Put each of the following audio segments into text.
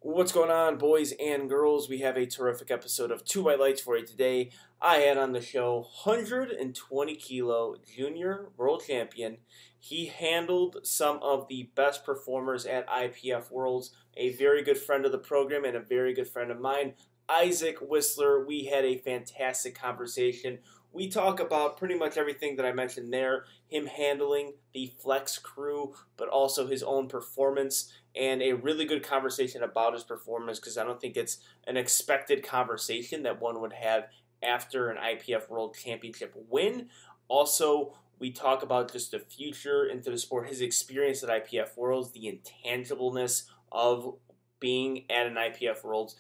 What's going on, boys and girls? We have a terrific episode of Two White Lights for you today. I had on the show 120 kilo junior world champion. He handled some of the best performers at IPF Worlds. A very good friend of the program and a very good friend of mine, Isaac Whistler. We had a fantastic conversation. We talk about pretty much everything that I mentioned there, him handling the flex crew, but also his own performance, and a really good conversation about his performance because I don't think it's an expected conversation that one would have after an IPF World Championship win. Also, we talk about just the future into the sport, his experience at IPF Worlds, the intangibleness of being at an IPF Worlds.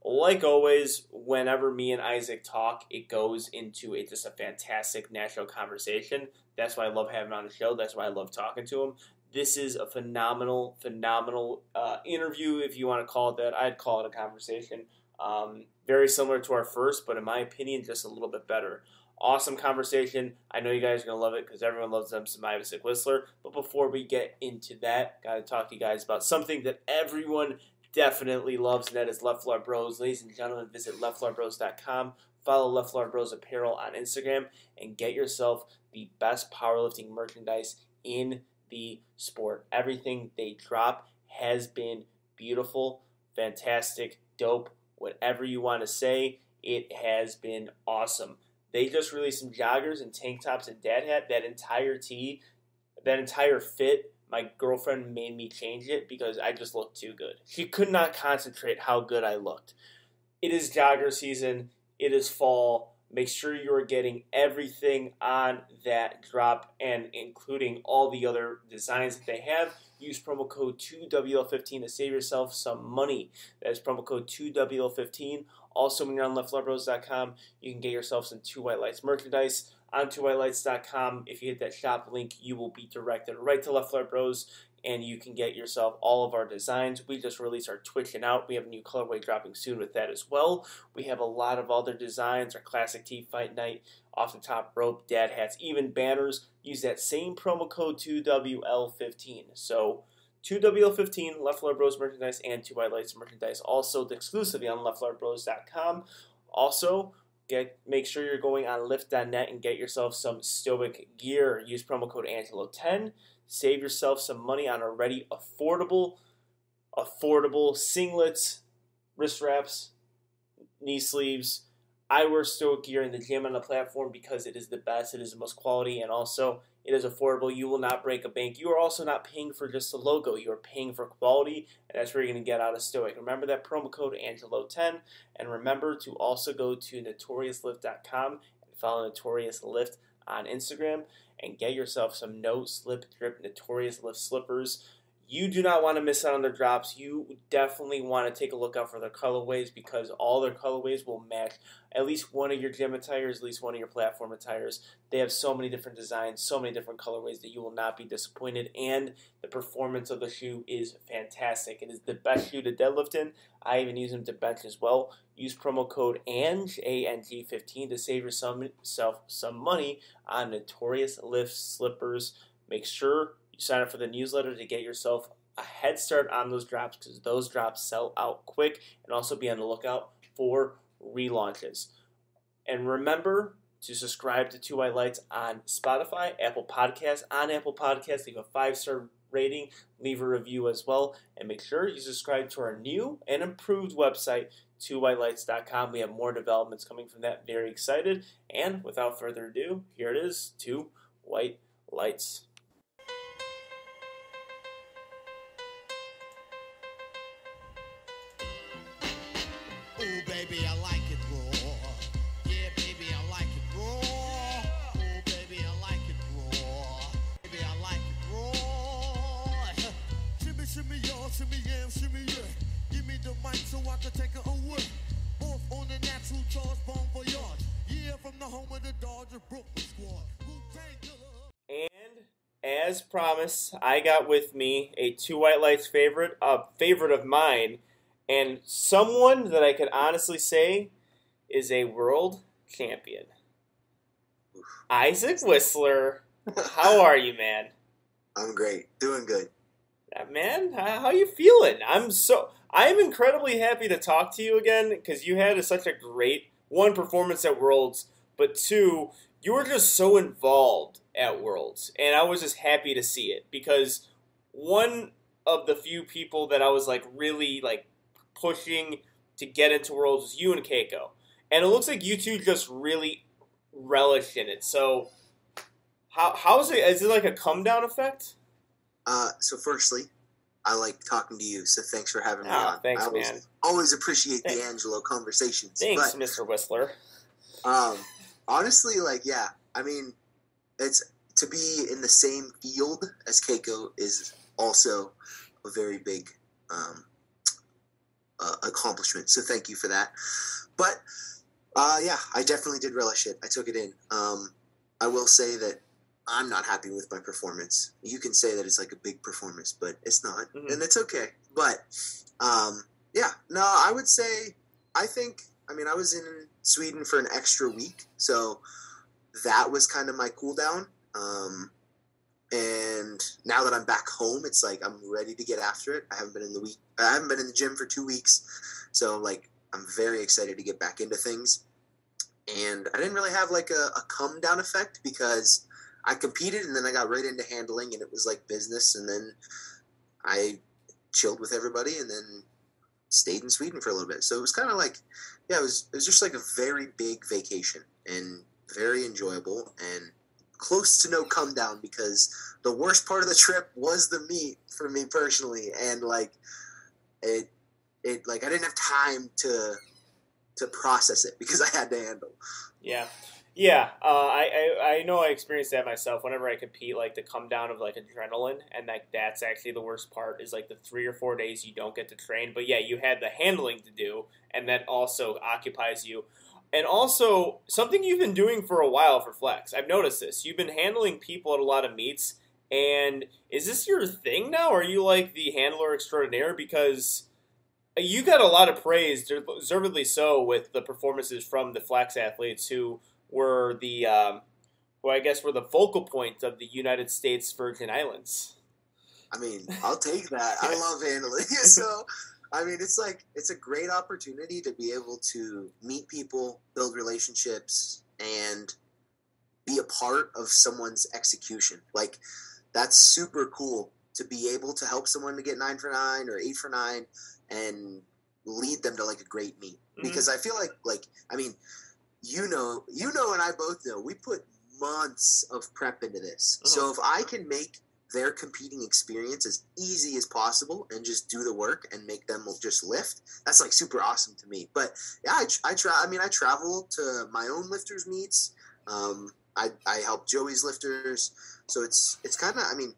Like always, whenever me and Isaac talk, it goes into just a fantastic national conversation. That's why I love having him on the show. That's why I love talking to him. This is a phenomenal interview, if you want to call it that. I'd call it a conversation. Very similar to our first, but in my opinion, just a little bit better. Awesome conversation. I know you guys are going to love it because everyone loves them some Isaac Whistler. But before we get into that, got to talk to you guys about something that everyone definitely loves, and that is Left Floor Bros. Ladies and gentlemen, visit leftfloorbros.com. Follow Left Floor Bros Apparel on Instagram and get yourself the best powerlifting merchandise in the sport. Everything they drop has been beautiful, fantastic, dope, whatever you want to say. It has been awesome. They just released some joggers and tank tops and dad hat. That entire tee, that entire fit, my girlfriend made me change it because I just looked too good. She could not concentrate how good I looked. It is jogger season. It is fall. Make sure you are getting everything on that drop and including all the other designs that they have. Use promo code 2WL15 to save yourself some money. That is promo code 2WL15. Also, when you're on leftfloorbros.com, you can get yourself some Two White Lights merchandise. On twowhitelights.com, if you hit that shop link, you will be directed right to Left Floor Bros, and you can get yourself all of our designs. We just released our Twitching Out. We have a new colorway dropping soon with that as well. We have a lot of other designs, our Classic Tee Fight Night, off the top rope, dad hats, even banners. Use that same promo code 2WL15. So 2WL15, Left Floor Bros merchandise, and Two White Lights merchandise, also exclusively on leftfloorbros.com. Also, make sure you're going on lift.net and get yourself some Stoic gear. Use promo code Angelo10. Save yourself some money on already affordable singlets, wrist wraps, knee sleeves. I wear Stoic gear in the gym on the platform because it is the best, it is the most quality, and also it is affordable. You will not break a bank. You are also not paying for just the logo. You are paying for quality, and that's where you're going to get out of Stoic. Remember that promo code Angelo10, and remember to also go to notoriouslift.com and follow Notorious Lift on Instagram and get yourself some no slip drip Notorious Lift slippers. You do not want to miss out on their drops. You definitely want to take a look out for their colorways because all their colorways will match at least one of your gym attires, at least one of your platform attires. They have so many different designs, so many different colorways that you will not be disappointed, and the performance of the shoe is fantastic. It is the best shoe to deadlift in. I even use them to bench as well. Use promo code ANG, ANG15, to save yourself some money on Notorious Lift slippers. Make sure you sign up for the newsletter to get yourself a head start on those drops because those drops sell out quick, and also be on the lookout for relaunches. And remember to subscribe to Two White Lights on Spotify, Apple Podcasts. On Apple Podcasts, leave a 5-star rating, leave a review as well, and make sure you subscribe to our new and improved website, twowhitelights.com. We have more developments coming from that. Very excited. And without further ado, here it is, Two White Lights. Ooh, baby, I like it raw. Yeah, baby, I like it raw. Ooh, baby, I like it raw. Baby, I like it raw. Shimmy, shimmy, y'all, shimmy, yam, shimmy, yeah. Give me the mic so I can take it away. Both on the natural charge, bon voyage. Yeah, from the home of the Dodger Brooklyn squad. And as promised, I got with me a Two White Lights favorite, a favorite of mine, and someone that I can honestly say is a world champion. Isaac Whistler, how are you, man? I'm great. Doing good. Man, how you feeling? I am incredibly happy to talk to you again because you had such a great, one, performance at Worlds, but two, you were just so involved at Worlds. And I was just happy to see it because one of the few people that I was like really like pushing to get into Worlds was you and Keiko. And it looks like you two just really relish in it. So how is it? Is it like a come down effect? So firstly, I like talking to you, so thanks for having me on. Thanks, man. Always appreciate the Angelo conversations. Thanks, Mr. Whistler. Honestly, like, yeah, I mean, it's to be in the same field as Keiko is also a very big accomplishment. So thank you for that. But yeah, I definitely did relish it. I took it in. I will say that I'm not happy with my performance. You can say that it's like a big performance, but it's not, and it's okay. But yeah, no, I would say I was in Sweden for an extra week, so that was kind of my cool down. And now that I'm back home, it's like I'm ready to get after it. I haven't been in the gym for 2 weeks, so like I'm very excited to get back into things. And I didn't really have like a come down effect because I competed and then I got right into handling and it was like business, and then I chilled with everybody and then stayed in Sweden for a little bit. So it was kind of like, yeah, it was just like a very big vacation and very enjoyable and close to no come down because the worst part of the trip was the meet for me personally. And like it like I didn't have time to process it because I had to handle. Yeah. Yeah, I know I experienced that myself whenever I compete, like the come down of like adrenaline, and like that's actually the worst part is like the 3 or 4 days you don't get to train. But yeah, you had the handling to do, and that also occupies you. And also, something you've been doing for a while for Flex, I've noticed this. You've been handling people at a lot of meets, and is this your thing now? Or are you like the handler extraordinaire? Because you got a lot of praise, deservedly so, with the performances from the Flex athletes who were who I guess were the focal point of the United States Virgin Islands. I mean, I'll take that. I love handling. So, I mean, it's a great opportunity to be able to meet people, build relationships, and be a part of someone's execution. Like, that's super cool to be able to help someone to get 9 for 9 or 8 for 9 and lead them to like a great meet. Because I feel like, I mean, you know, and I both know we put months of prep into this. So if I can make their competing experience as easy as possible and just do the work and make them just lift, that's like super awesome to me. But yeah, I travel to my own lifters meets. I help Joey's lifters. So it's kind of, I mean,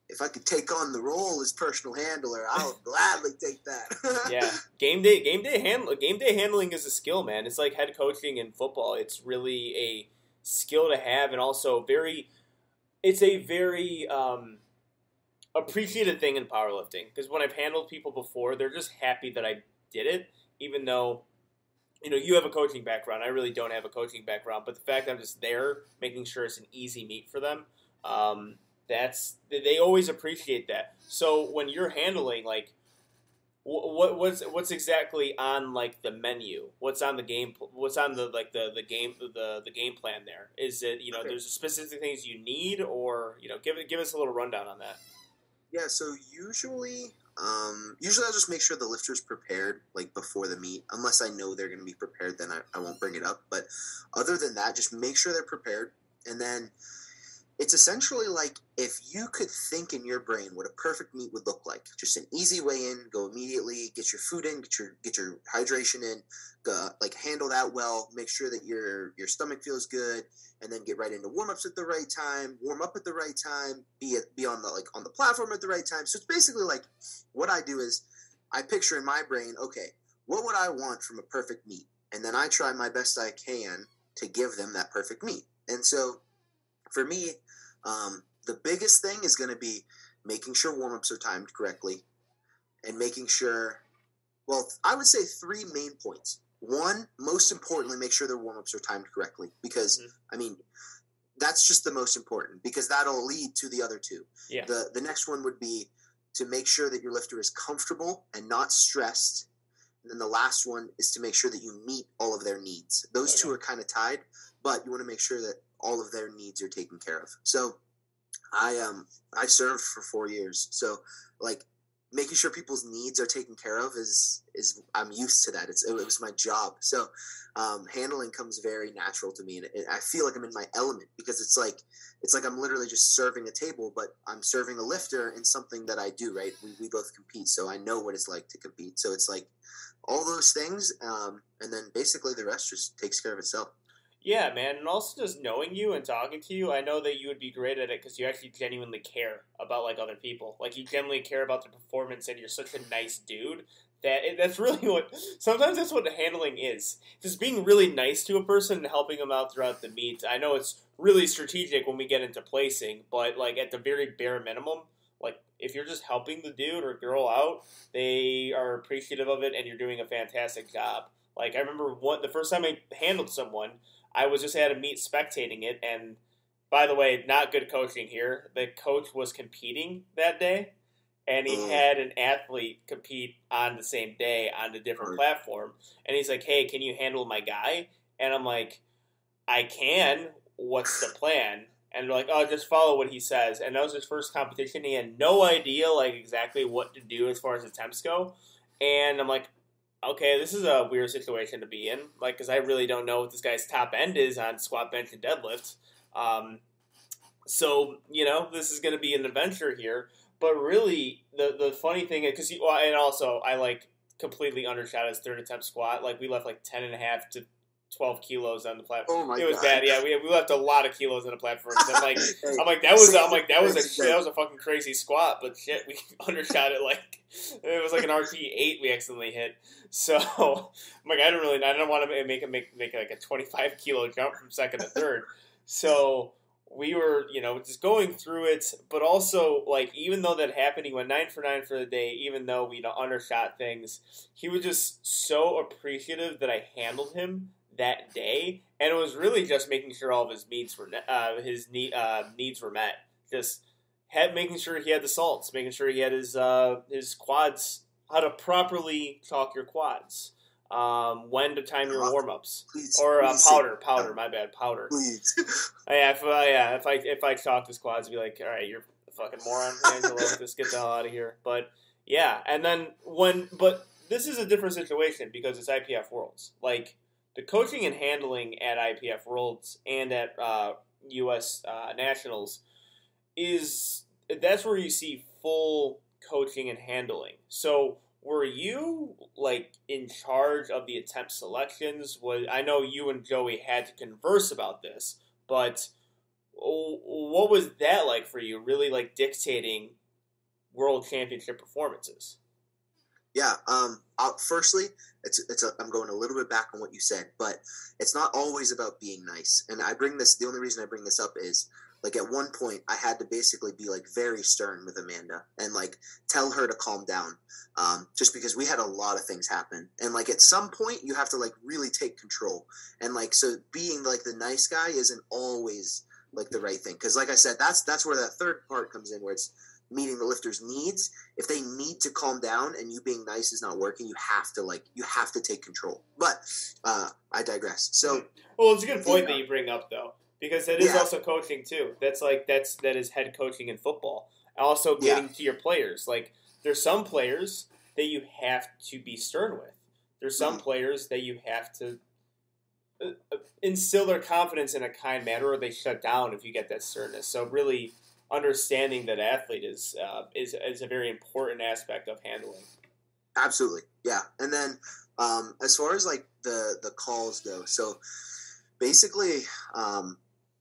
if I could take on the role as personal handler, I'll gladly take that. Yeah, game day handling is a skill, man. It's like head coaching in football. It's really a skill to have, and also it's a very appreciated thing in powerlifting. Because when I've handled people before, they're just happy that I did it, even though you have a coaching background. I really don't have a coaching background, but the fact that I'm just there, making sure it's an easy meet for them. They always appreciate that. So when you're handling, like, what's exactly on like the menu? What's on the game? What's on the game plan there? Is it Okay. There's specific things you need, or give us a little rundown on that. Yeah, so usually I'll just make sure the lifter's prepared like before the meet. Unless I know they're going to be prepared, then I won't bring it up. But other than that, just make sure they're prepared, and then it's essentially like if you could think in your brain what a perfect meet would look like. Just an easy way in, go immediately, get your food in, get your hydration in, like handle that well, make sure that your stomach feels good, and then get right into warm-ups at the right time, warm up at the right time, be on the platform at the right time. So it's basically like what I do is I picture in my brain, okay, what would I want from a perfect meet? And then I try my best I can to give them that perfect meet. And so for me, the biggest thing is going to be making sure warm-ups are timed correctly and making sure, well, I would say 3 main points. One, most importantly, make sure their warm-ups are timed correctly because, I mean, that's just the most important because that'll lead to the other 2. Yeah. The next one would be to make sure that your lifter is comfortable and not stressed. And then the last one is to make sure that you meet all of their needs. Those two are kind of tied, but you want to make sure that all of their needs are taken care of. So I served for 4 years. So like making sure people's needs are taken care of is I'm used to that. It was my job. So handling comes very natural to me, and I feel like I'm in my element because it's like I'm literally just serving a table, but I'm serving a lifter in something that I do, right? We both compete, so I know what it's like to compete. So it's like all those things, and then basically the rest just takes care of itself. Yeah, man, and also just knowing you and talking to you, I know that you would be great at it because you actually genuinely care about like other people. Like you genuinely care about their performance, and you're such a nice dude that's really what. Sometimes that's what handling is. Just being really nice to a person and helping them out throughout the meet. I know it's really strategic when we get into placing, but like at the very bare minimum, like if you're just helping the dude or girl out, they are appreciative of it, and you're doing a fantastic job. Like I remember the first time I handled someone. I was just at a meet spectating it, and by the way, not good coaching here. The coach was competing that day, and he had an athlete compete on the same day on a different platform, and he's like, hey, can you handle my guy? And I'm like, I can. What's the plan? And they're like, oh, just follow what he says. And that was his first competition. He had no idea, like, exactly what to do as far as attempts go. And I'm like, okay, this is a weird situation to be in, like, because I really don't know what this guy's top end is on squat, bench, and deadlift. So, this is going to be an adventure here. But really, the funny thing is, because and also, I, like, completely undershot his third attempt squat. Like, we left, like, 10.5 to 12 kilos on the platform. Oh my it was God. Bad. Yeah, we left a lot of kilos on the platform. That was a fucking crazy squat, but shit, we undershot it like it was like an RT8 we accidentally hit. So I'm like, I don't want to make like a 25 kilo jump from second to third. So we were, just going through it, but also like even though that happened, he went 9 for 9 for the day. Even though we undershot things, he was just so appreciative that I handled him that day, and it was really just making sure all of his needs were needs were met. Just making sure he had the salts, making sure he had his quads, how to properly chalk your quads, when to time your warm ups, or powder. My bad, powder. Please. If I chalked his quads, I'd be like, all right, you're a fucking moron, Angelo. Just get the hell out of here. But yeah, and then but this is a different situation because it's IPF Worlds, like. The coaching and handling at IPF Worlds and at U.S. Nationals that's where you see full coaching and handling. So were you like in charge of the attempt selections? I know you and Joey had to converse about this, but what was that like for you? Really like dictating world championship performances? Yeah. Firstly, I'm going a little bit back on what you said, but it's not always about being nice. And the only reason I bring this up is like at one point I had to basically be like very stern with Amanda and like tell her to calm down. Just because we had a lot of things happen. And like at some point you have to like really take control. And like, so being like the nice guy isn't always like the right thing. Cause like I said, that's where that third part comes in, where it's meeting the lifter's needs. If they need to calm down and you being nice is not working, you have to take control. But I digress. So well, it's a good point that you bring up though, because that is also coaching too. That is head coaching in football. Also getting to your players. Like there's some players that you have to be stern with. There's some players that you have to instill their confidence in a kind manner, or they shut down if you get that sternness. So really understanding that athlete is a very important aspect of handling. Absolutely, yeah. And then as far as like the calls go, so basically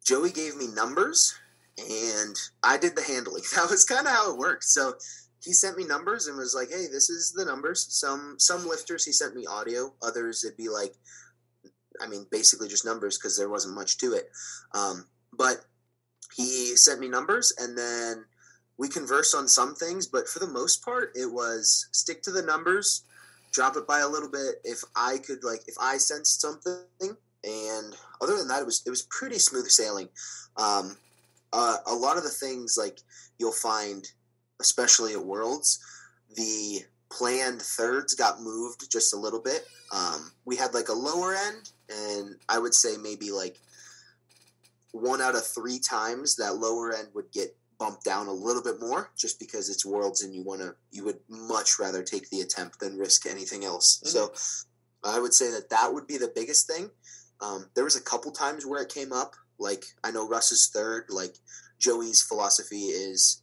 Joey gave me numbers and I did the handling. That was kind of how it worked. So he sent me numbers and was like, hey, this is the numbers. Some lifters he sent me audio, others it'd be like, I mean, basically just numbers because there wasn't much to it. But he sent me numbers and then we conversed on some things, but for the most part, it was stick to the numbers, drop it by a little bit. If I sensed something, and other than that, it was pretty smooth sailing. A lot of the things like you'll find especially at Worlds, the planned thirds got moved just a little bit. We had like a lower end, and I would say maybe like 1 out of 3 times that lower end would get bumped down a little bit more, just because it's Worlds and you would much rather take the attempt than risk anything else. Mm-hmm. So I would say that would be the biggest thing. There was a couple times where it came up. Like, I know Russ's third, like, Joey's philosophy is,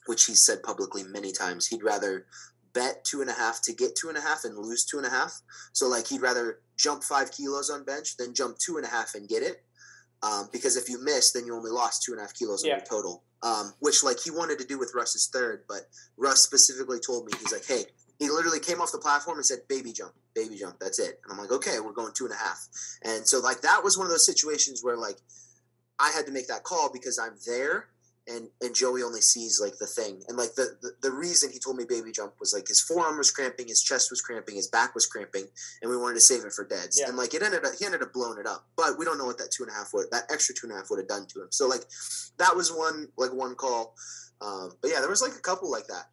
which he's said publicly many times, he'd rather bet 2.5 to get 2.5 and lose 2.5. So, like, he'd rather jump 5 kilos on bench than jump 2.5 and get it. Because if you miss, then you only lost 2.5 kilos on your total. Which, like, he wanted to do with Russ's third, but Russ specifically told me, he's like, hey, he literally came off the platform and said, baby jump, that's it. And I'm like, okay, we're going 2.5. And so, like, that was one of those situations where, like, I had to make that call because I'm there, and Joey only sees, like, the thing. And, like, the reason he told me baby jump was, like, his forearm was cramping, his chest was cramping, his back was cramping, and we wanted to save it for deads. Yeah. And, like, he ended up blowing it up. But we don't know what that extra 2.5 would have done to him. So, like, that was one call. But, yeah, there was, like, a couple like that.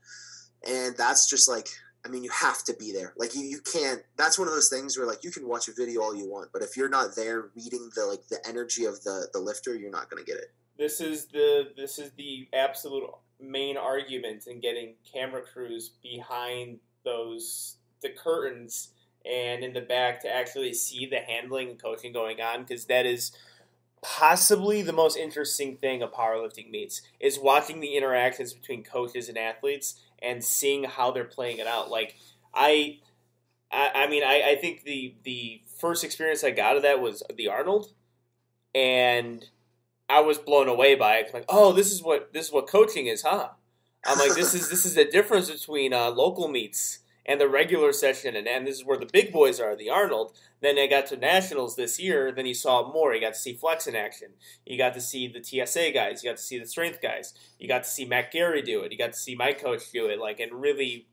And that's just, like, I mean, you have to be there. Like, you can't. That's one of those things where, like, you can watch a video all you want, but if you're not there reading the energy of the lifter, you're not going to get it. This is the absolute main argument in getting camera crews behind the curtains and in the back to actually see the handling and coaching going on, because that is possibly the most interesting thing of powerlifting meets, is watching the interactions between coaches and athletes and seeing how they're playing it out. Like, I mean, I think the first experience I got of that was the Arnold, and I was blown away by it. I'm like, oh, this is what coaching is, huh? I'm like, this is the difference between local meets and the regular session, and this is where the big boys are, the Arnold. Then I got to Nationals this year, then you saw more. You got to see Flex in action. You got to see the TSA guys. You got to see the strength guys. You got to see Matt Gary do it. You got to see my coach do it, like, and really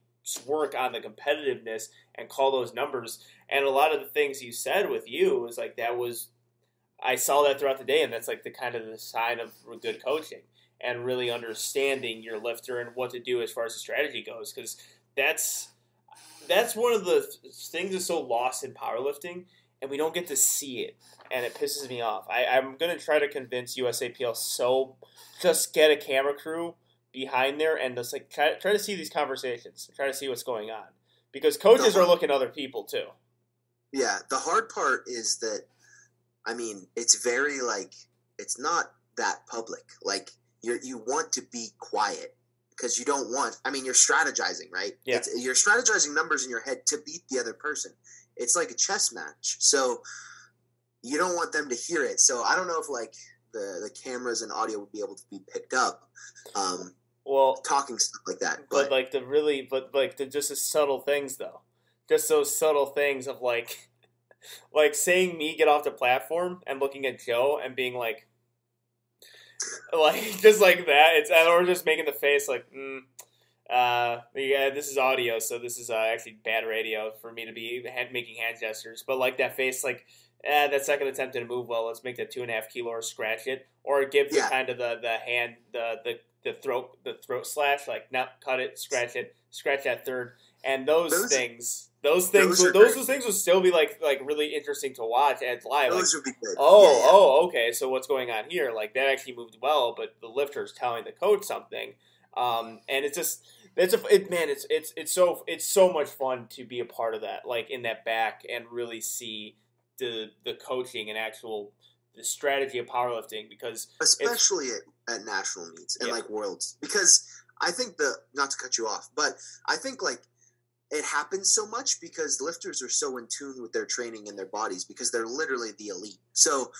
work on the competitiveness and call those numbers. And a lot of the things you said with you was like, I saw that throughout the day, and that's like the kind of the sign of good coaching and really understanding your lifter and what to do as far as the strategy goes, because that's one of the things that's so lost in powerlifting, and we don't get to see it, and it pisses me off. I'm going to try to convince USAPL, so just get a camera crew behind there and just like try to see these conversations, try to see what's going on, because coaches are looking at other people too. Yeah, the hard part is that, I mean, it's very, like, it's not that public. Like, you want to be quiet. Because you don't want, I mean, you're strategizing, right? Yeah. You're strategizing numbers in your head to beat the other person. It's like a chess match. So you don't want them to hear it. So I don't know if, like, the cameras and audio would be able to be picked up. Talking stuff like that. But like just the subtle things, though. Just those subtle things of, like saying me get off the platform and looking at Joe and being like just like that, or just making the face like, yeah, this is audio, so this is actually bad radio for me to be making hand gestures. But like that face, like, that second attempt didn't move well. Let's make that 2.5 kilo or scratch it, or give the kind of the hand the throat slash, like, no, cut it, scratch that third, and those things. Those things would still be like really interesting to watch and live. Those would be good. Okay. So what's going on here? Like, that actually moved well, but the lifter's telling the coach something, and it's just it's so much fun to be a part of that, like in that back, and really see the coaching and the strategy of powerlifting, because especially at national meets and like Worlds, because I think not to cut you off, but I think like it happens so much because lifters are so in tune with their training and their bodies, because they're literally the elite. So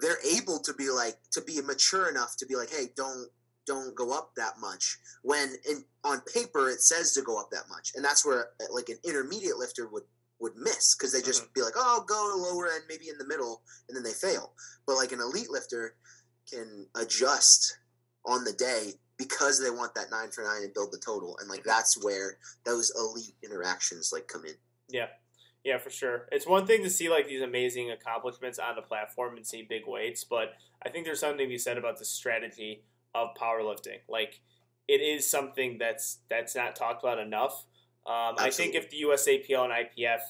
they're able to be mature enough to be like, hey, don't go up that much, when on paper it says to go up that much. And that's where, like, an intermediate lifter would miss, because they just be like, oh, I'll go lower end, maybe in the middle, and then they fail. But like an elite lifter can adjust on the day, because they want that 9 for 9 and build the total. And like, that's where those elite interactions like come in. Yeah, for sure. It's one thing to see like these amazing accomplishments on the platform and see big weights, but I think there's something to be said about the strategy of powerlifting. Like, it is something that's not talked about enough. I think if the USAPL and IPF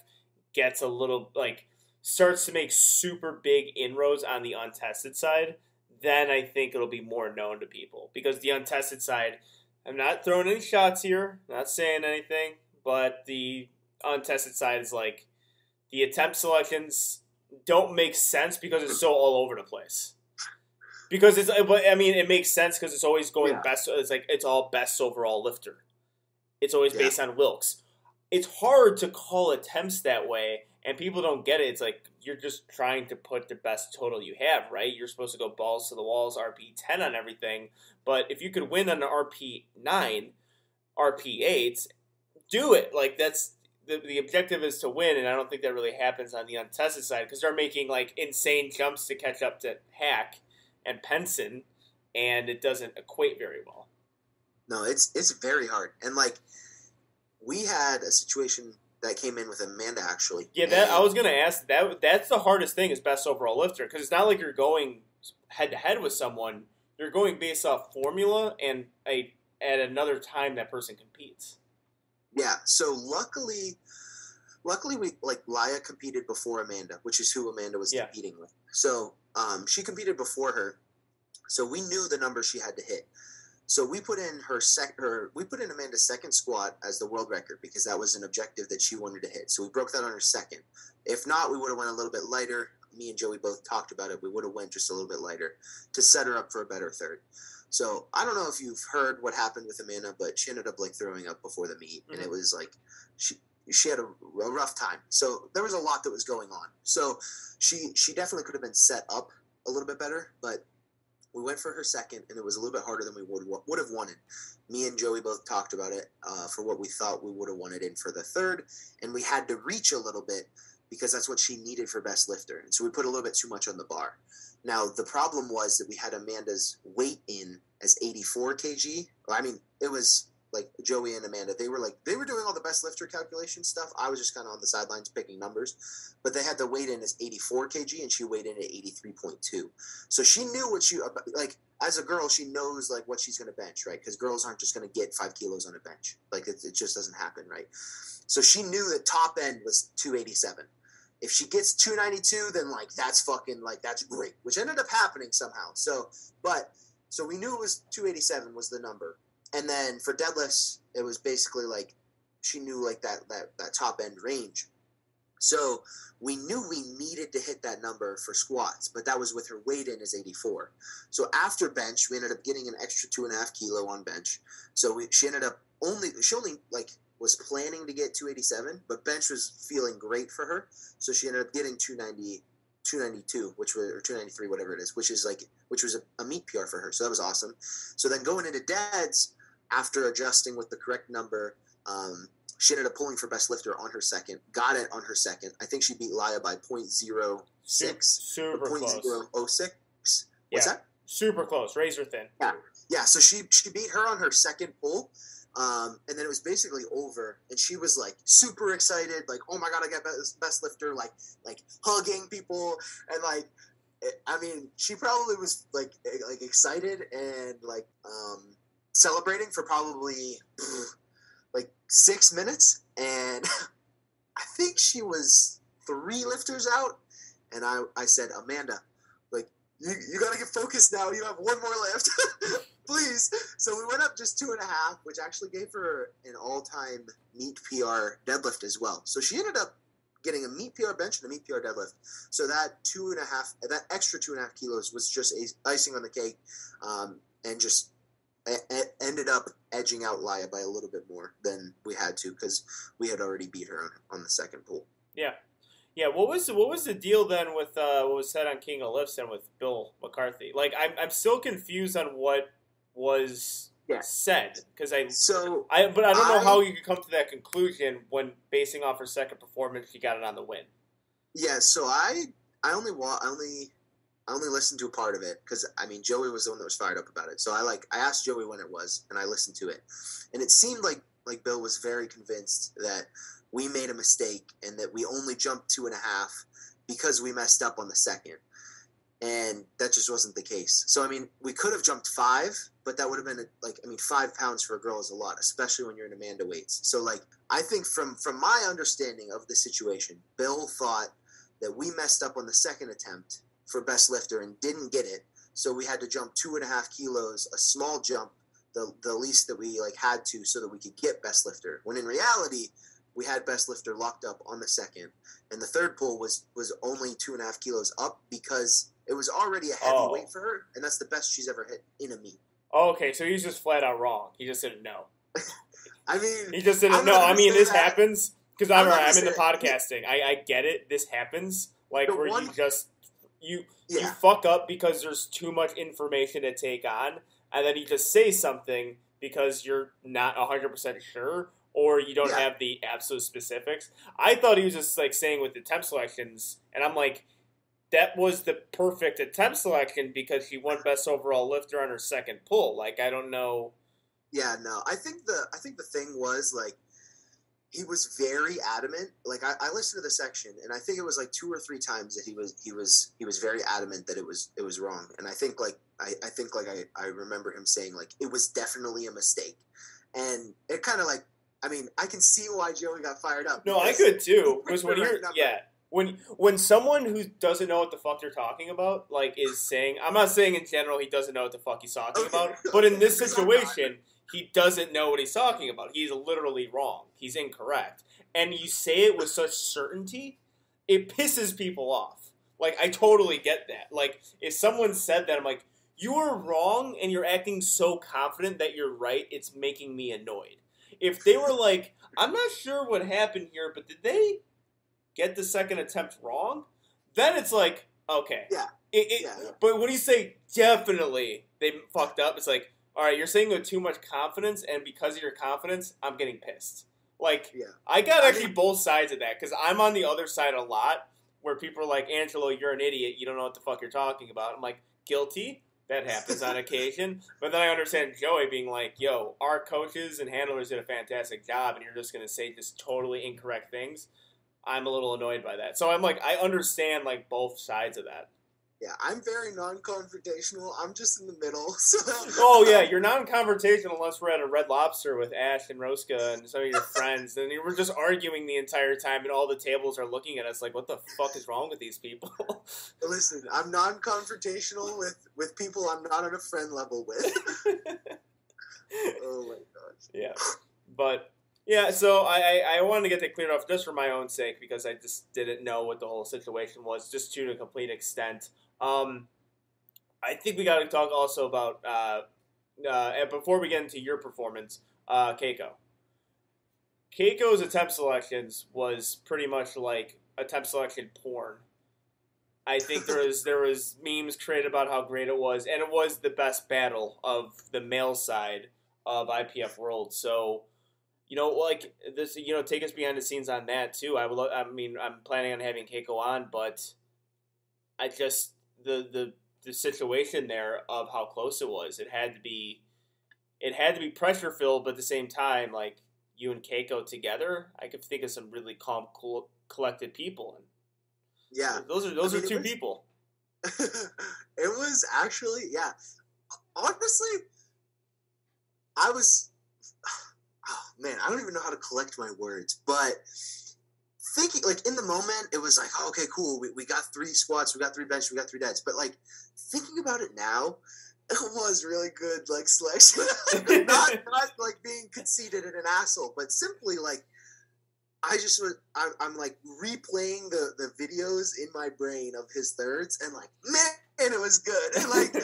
gets a little, like, starts to make super big inroads on the untested side, then I think it'll be more known to people. Because the untested side, I'm not throwing any shots here, not saying anything, but the untested side is like, the attempt selections don't make sense because it's so all over the place. Because it makes sense because it's always going best. It's like it's all best overall lifter. It's always based on Wilks. It's hard to call attempts that way, and people don't get it. It's like you're just trying to put the best total you have, right? You're supposed to go balls to the walls, RP 10 on everything. But if you could win on an RP 9, RP 8, do it. Like that's. The objective is to win, and I don't think that really happens on the untested side because they're making like insane jumps to catch up to Hack and Penson, and it doesn't equate very well. No, it's very hard. And like we had a situation that came in with Amanda actually. Yeah, I was gonna ask that's the hardest thing is best overall lifter because it's not like you're going head to head with someone. You're going based off formula and at another time that person competes. Yeah, so luckily we like Laya competed before Amanda, which is who Amanda was competing with. So she competed before her, so we knew the number she had to hit. So we put in Amanda's second squat as the world record because that was an objective that she wanted to hit. So we broke that on her second. If not, we would have went a little bit lighter. Me and Joey both talked about it. We would have went just a little bit lighter to set her up for a better third. So I don't know if you've heard what happened with Amanda, but she ended up like throwing up before the meet, and it was like she had a rough time. So there was a lot that was going on. So she definitely could have been set up a little bit better, but we went for her second, and it was a little bit harder than we would have wanted. Me and Joey both talked about it for what we thought we would have wanted in for the third, and we had to reach a little bit because that's what she needed for best lifter, and so we put a little bit too much on the bar. Now, the problem was that we had Amanda's weight in as 84 kg. I mean, it was like Joey and Amanda. They were doing all the best lifter calculation stuff. I was just kind of on the sidelines picking numbers. But they had the weight in as 84 kg, and she weighed in at 83.2. So she knew what she, like, as a girl, she knows, like, what she's going to bench, right? Because girls aren't just going to get 5 kilos on a bench. Like, it just doesn't happen, right? So she knew that top end was 287. If she gets 292, then like that's fucking like that's great, which ended up happening somehow. So we knew it was 287 was the number, and then for deadlifts, it was basically like she knew like that top end range. So we knew we needed to hit that number for squats, but that was with her weight in as 84. So after bench, we ended up getting an extra 2.5 kilo on bench. So she only like was planning to get 287, but bench was feeling great for her, so she ended up getting 292, or 293, whatever it is, which was a meet PR for her. So that was awesome. So then going into deads, after adjusting with the correct number, she ended up pulling for best lifter on her second, got it on her second. I think she beat Laya by 0.06. Super close. 0.006. What's that? Super close, razor thin. Yeah. So she beat her on her second pull. And then it was basically over, and she was like super excited, like, oh my god, I got best lifter, like hugging people, and like, I mean, she probably was like excited and like celebrating for probably like 6 minutes, and I think she was 3 lifters out, and I said, Amanda, like you gotta get focused now. You have one more lift. Please. So we went up just 2.5, which actually gave her an all-time meet PR deadlift as well. So she ended up getting a meet PR bench and a meet PR deadlift. So that extra 2.5 kilos was just icing on the cake, and just ended up edging out Laya by a little bit more than we had to because we had already beat her on the second pull. Yeah. Yeah, what was the deal then with what was said on King of Lifts and with Bill McCarthy? Like, I'm still confused on what was said because I don't know how you could come to that conclusion when basing off her second performance she got it on the win. Yeah, so I only listened to a part of it because I mean Joey was the one that was fired up about it. So I asked Joey when it was and I listened to it, and it seemed like Bill was very convinced that we made a mistake and that we only jumped 2.5 because we messed up on the second. and that just wasn't the case. So, I mean, we could have jumped 5, but that would have been, 5 pounds for a girl is a lot, especially when you're in Amanda weights. So, like, I think from my understanding of the situation, Bill thought that we messed up on the second attempt for best lifter and didn't get it. So we had to jump 2.5 kilos, a small jump, the least that we, like, had to, so that we could get best lifter. When in reality, we had best lifter locked up on the second. And the third pull was only 2.5 kilos up because it was already a heavy weight for her, and that's the best she's ever hit in a meet. Oh, okay, so he's just flat out wrong. He just didn't know. I mean... He just didn't know. I mean, this happens, because I'm in the podcasting. I get it. This happens. Like, where you fuck up because there's too much information to take on, and then you just say something because you're not 100% sure, or you don't have the absolute specifics. I thought he was just, like, saying with the attempt selections, and I'm like... That was the perfect attempt selection because she won best overall lifter on her second pull. Like, I don't know. Yeah, no. I think the thing was, like, he was very adamant. Like, I listened to the section, and I think it was like 2 or 3 times that he was very adamant that it was wrong. And I think I remember him saying, like, it was definitely a mistake. And it kind of, like, I mean, I can see why Joey got fired up. No, I could too. Because when you're When someone who doesn't know what the fuck they're talking about, like, is saying, I'm not saying in general he doesn't know what the fuck he's talking about, but in this situation, he doesn't know what he's talking about. He's literally wrong. He's incorrect. And you say it with such certainty, it pisses people off. Like, I totally get that. Like, if someone said that, I'm like, you are wrong and you're acting so confident that you're right, it's making me annoyed. If they were like, I'm not sure what happened here, but did they get the second attempt wrong, then it's like, okay. Yeah. But when you say definitely they fucked up, it's like, all right, you're saying with too much confidence, and because of your confidence, I'm getting pissed. Like, I got actually both sides of that, because I'm on the other side a lot, where people are like, Angelo, you're an idiot, you don't know what the fuck you're talking about. I'm like, guilty. That happens on occasion. But then I understand Joey being like, yo, our coaches and handlers did a fantastic job, and you're just going to say just totally incorrect things. I'm a little annoyed by that. So I'm like, I understand, like, both sides of that. Yeah, I'm very non-confrontational. I'm just in the middle. So. Oh, yeah, you're non-confrontational unless we're at a Red Lobster with Ash and Rosca and some of your friends. And we're just arguing the entire time, and all the tables are looking at us like, what the fuck is wrong with these people? Listen, I'm non-confrontational with people I'm not on a friend level with. Oh, my gosh. Yeah, but... Yeah, so I wanted to get that cleared off just for my own sake because I just didn't know what the whole situation was, just to a complete extent. I think we got to talk also about, before we get into your performance, Keiko. Keiko's attempt selections was pretty much like attempt selection porn. I think there was memes created about how great it was, and it was the best battle of the male side of IPF World, so... You know, like this. You know, take us behind the scenes on that too. I'm planning on having Keiko on, but I just the situation there of how close it was. It had to be pressure filled, but at the same time, like you and Keiko together, I could think of some really calm, cool, collected people. And yeah, those are two people. It was actually, yeah. Honestly, I was. Oh, man, I don't even know how to collect my words, but thinking, like, in the moment, it was like, oh, okay, cool, we got 3 squats, we got 3 bench, we got 3 deads, but, like, thinking about it now, it was really good, like, selection. not, like, being conceited and an asshole, but simply, like, I'm, like, replaying the videos in my brain of his thirds, and, like, man, it was good, and, like,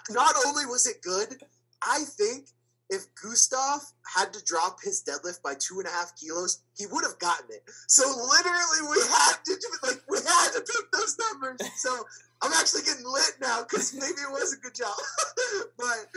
not only was it good, I think if Gustav had to drop his deadlift by 2.5 kilos, he would have gotten it. So literally, we had to pick those numbers. So I'm actually getting lit now because maybe it was a good job. But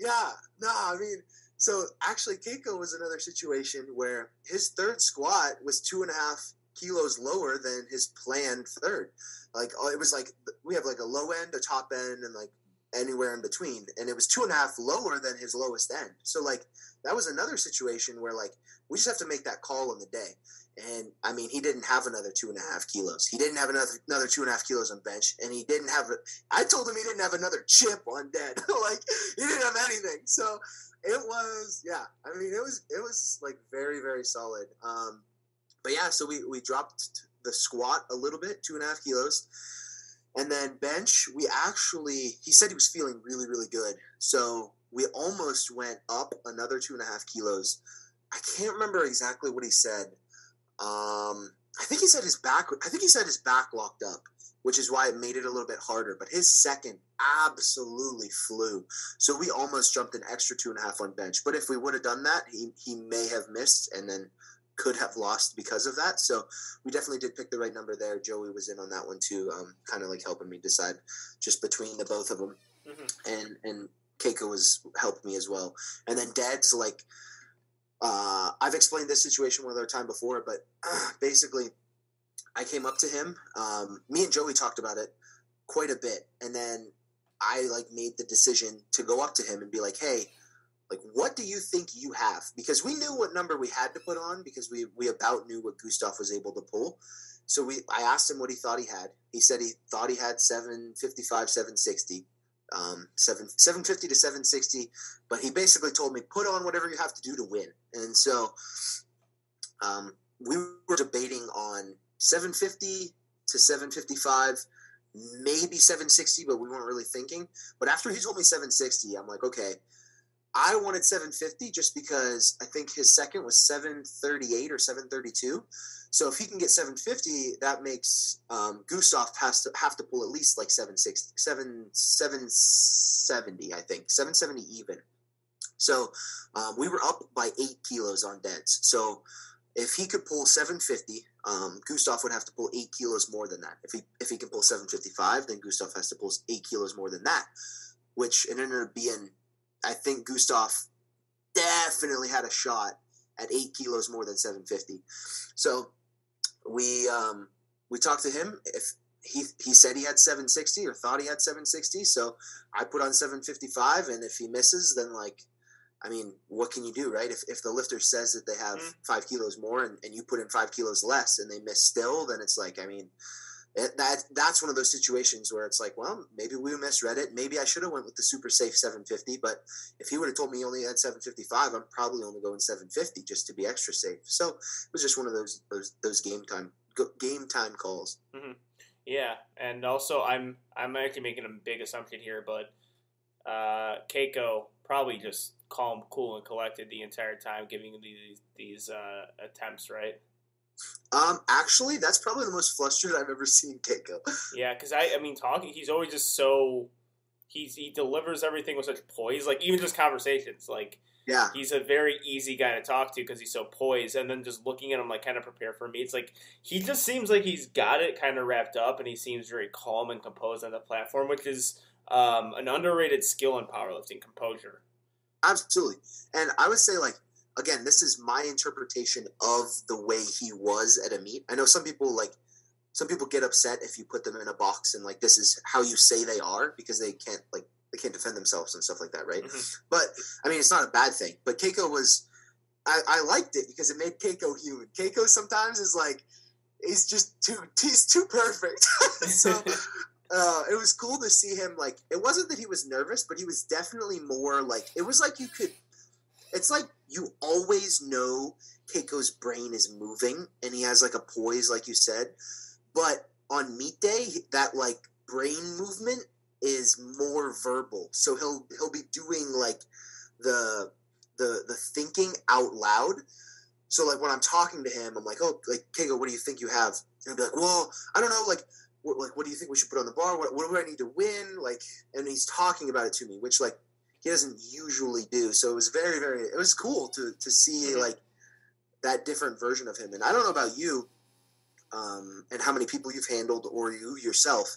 yeah, no, I mean, so actually, Keiko was another situation where his third squat was 2.5 kilos lower than his planned third. Like, it was like we have like a low end, a top end, and like anywhere in between. And it was 2.5 lower than his lowest end. So, like, that was another situation where, like, we just have to make that call on the day. And, I mean, he didn't have another 2.5 kilos. He didn't have another 2.5 kilos on bench. And he didn't have I told him he didn't have another chip on dead. Like, he didn't have anything. So, it was, yeah. I mean, it was like, very, very solid. But, yeah, so we dropped the squat a little bit, 2.5 kilos. And then bench, he said he was feeling really, really good. So we almost went up another 2.5 kilos. I can't remember exactly what he said. I think he said his back locked up, which is why it made it a little bit harder. But his second absolutely flew. So we almost jumped an extra 2.5 on bench. But if we would have done that, he may have missed and then could have lost because of that. So we definitely did pick the right number there. Joey was in on that one too, kind of like helping me decide just between the both of them. Mm-hmm. And Keiko was helping me as well. And then Dad's like, I've explained this situation one other time before, but basically I came up to him. Me and Joey talked about it quite a bit. And then I like made the decision to go up to him and be like, hey, like, what do you think you have? Because we knew what number we had to put on because we about knew what Gustav was able to pull. So I asked him what he thought he had. He said he thought he had 755, 760, 750 to 760. But he basically told me, put on whatever you have to do to win. And so we were debating on 750 to 755, maybe 760, but we weren't really thinking. But after he told me 760, I'm like, okay. I wanted 750 just because I think his second was 738 or 732. So if he can get 750, that makes Gustav have to pull at least like 770, I think, 770 even. So we were up by 8 kilos on deads. So if he could pull 750, Gustav would have to pull 8 kilos more than that. If he can pull 755, then Gustav has to pull 8 kilos more than that, which it ended up being. I think Gustav definitely had a shot at 8 kilos more than 750. So we talked to him. If he said he had 760 or thought he had 760, so I put on 755, and if he misses, then like, I mean, what can you do, right? If the lifter says that they have 5 kilos more and you put in 5 kilos less and they miss still, then it's like, I mean, that's one of those situations where it's like, well, maybe we misread it. Maybe I should have went with the super safe 750. But if he would have told me he only had 755, I'm probably only going 750 just to be extra safe. So it was just one of those game time calls. Mm-hmm. Yeah, and also I'm actually making a big assumption here, but Keiko probably just calm, cool, and collected the entire time, giving these attempts, right? Actually, that's probably the most flustered I've ever seen Keiko. Yeah, because I mean, talking, he's always just so he delivers everything with such poise. Like even just conversations, like yeah, he's a very easy guy to talk to because he's so poised. And then just looking at him, like kind of prepare for me. It's like he just seems like he's got it kind of wrapped up, and he seems very calm and composed on the platform, which is an underrated skill in powerlifting, composure. Absolutely, and I would say like. Again, this is my interpretation of the way he was at a meet. I know some people get upset if you put them in a box and like this is how you say they are because they can't defend themselves and stuff like that, right? Mm-hmm. But I mean, it's not a bad thing. But Keiko was, I liked it because it made Keiko human. Keiko sometimes is like he's too perfect. So it was cool to see him like. It wasn't that he was nervous, but he was definitely more like it was like you could. It's like you always know Keiko's brain is moving and he has like a poise, like you said. But on meet day, that like brain movement is more verbal. So he'll be doing like the thinking out loud. So like when I'm talking to him, I'm like, oh, like Keiko, what do you think you have? And he'll be like, well, I don't know, like what do you think we should put on the bar? What do I need to win? Like, and he's talking about it to me, which like. He doesn't usually do. So it was very, very, it was cool to see like that different version of him. And I don't know about you and how many people you've handled or you yourself.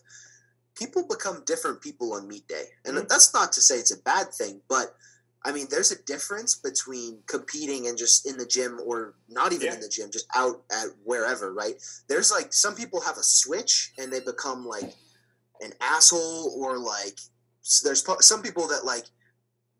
People become different people on meet day. And that's not to say it's a bad thing, but I mean, there's a difference between competing and just in the gym or not even in the gym, just out at wherever, right? There's like, some people have a switch and they become like an asshole or like some people that like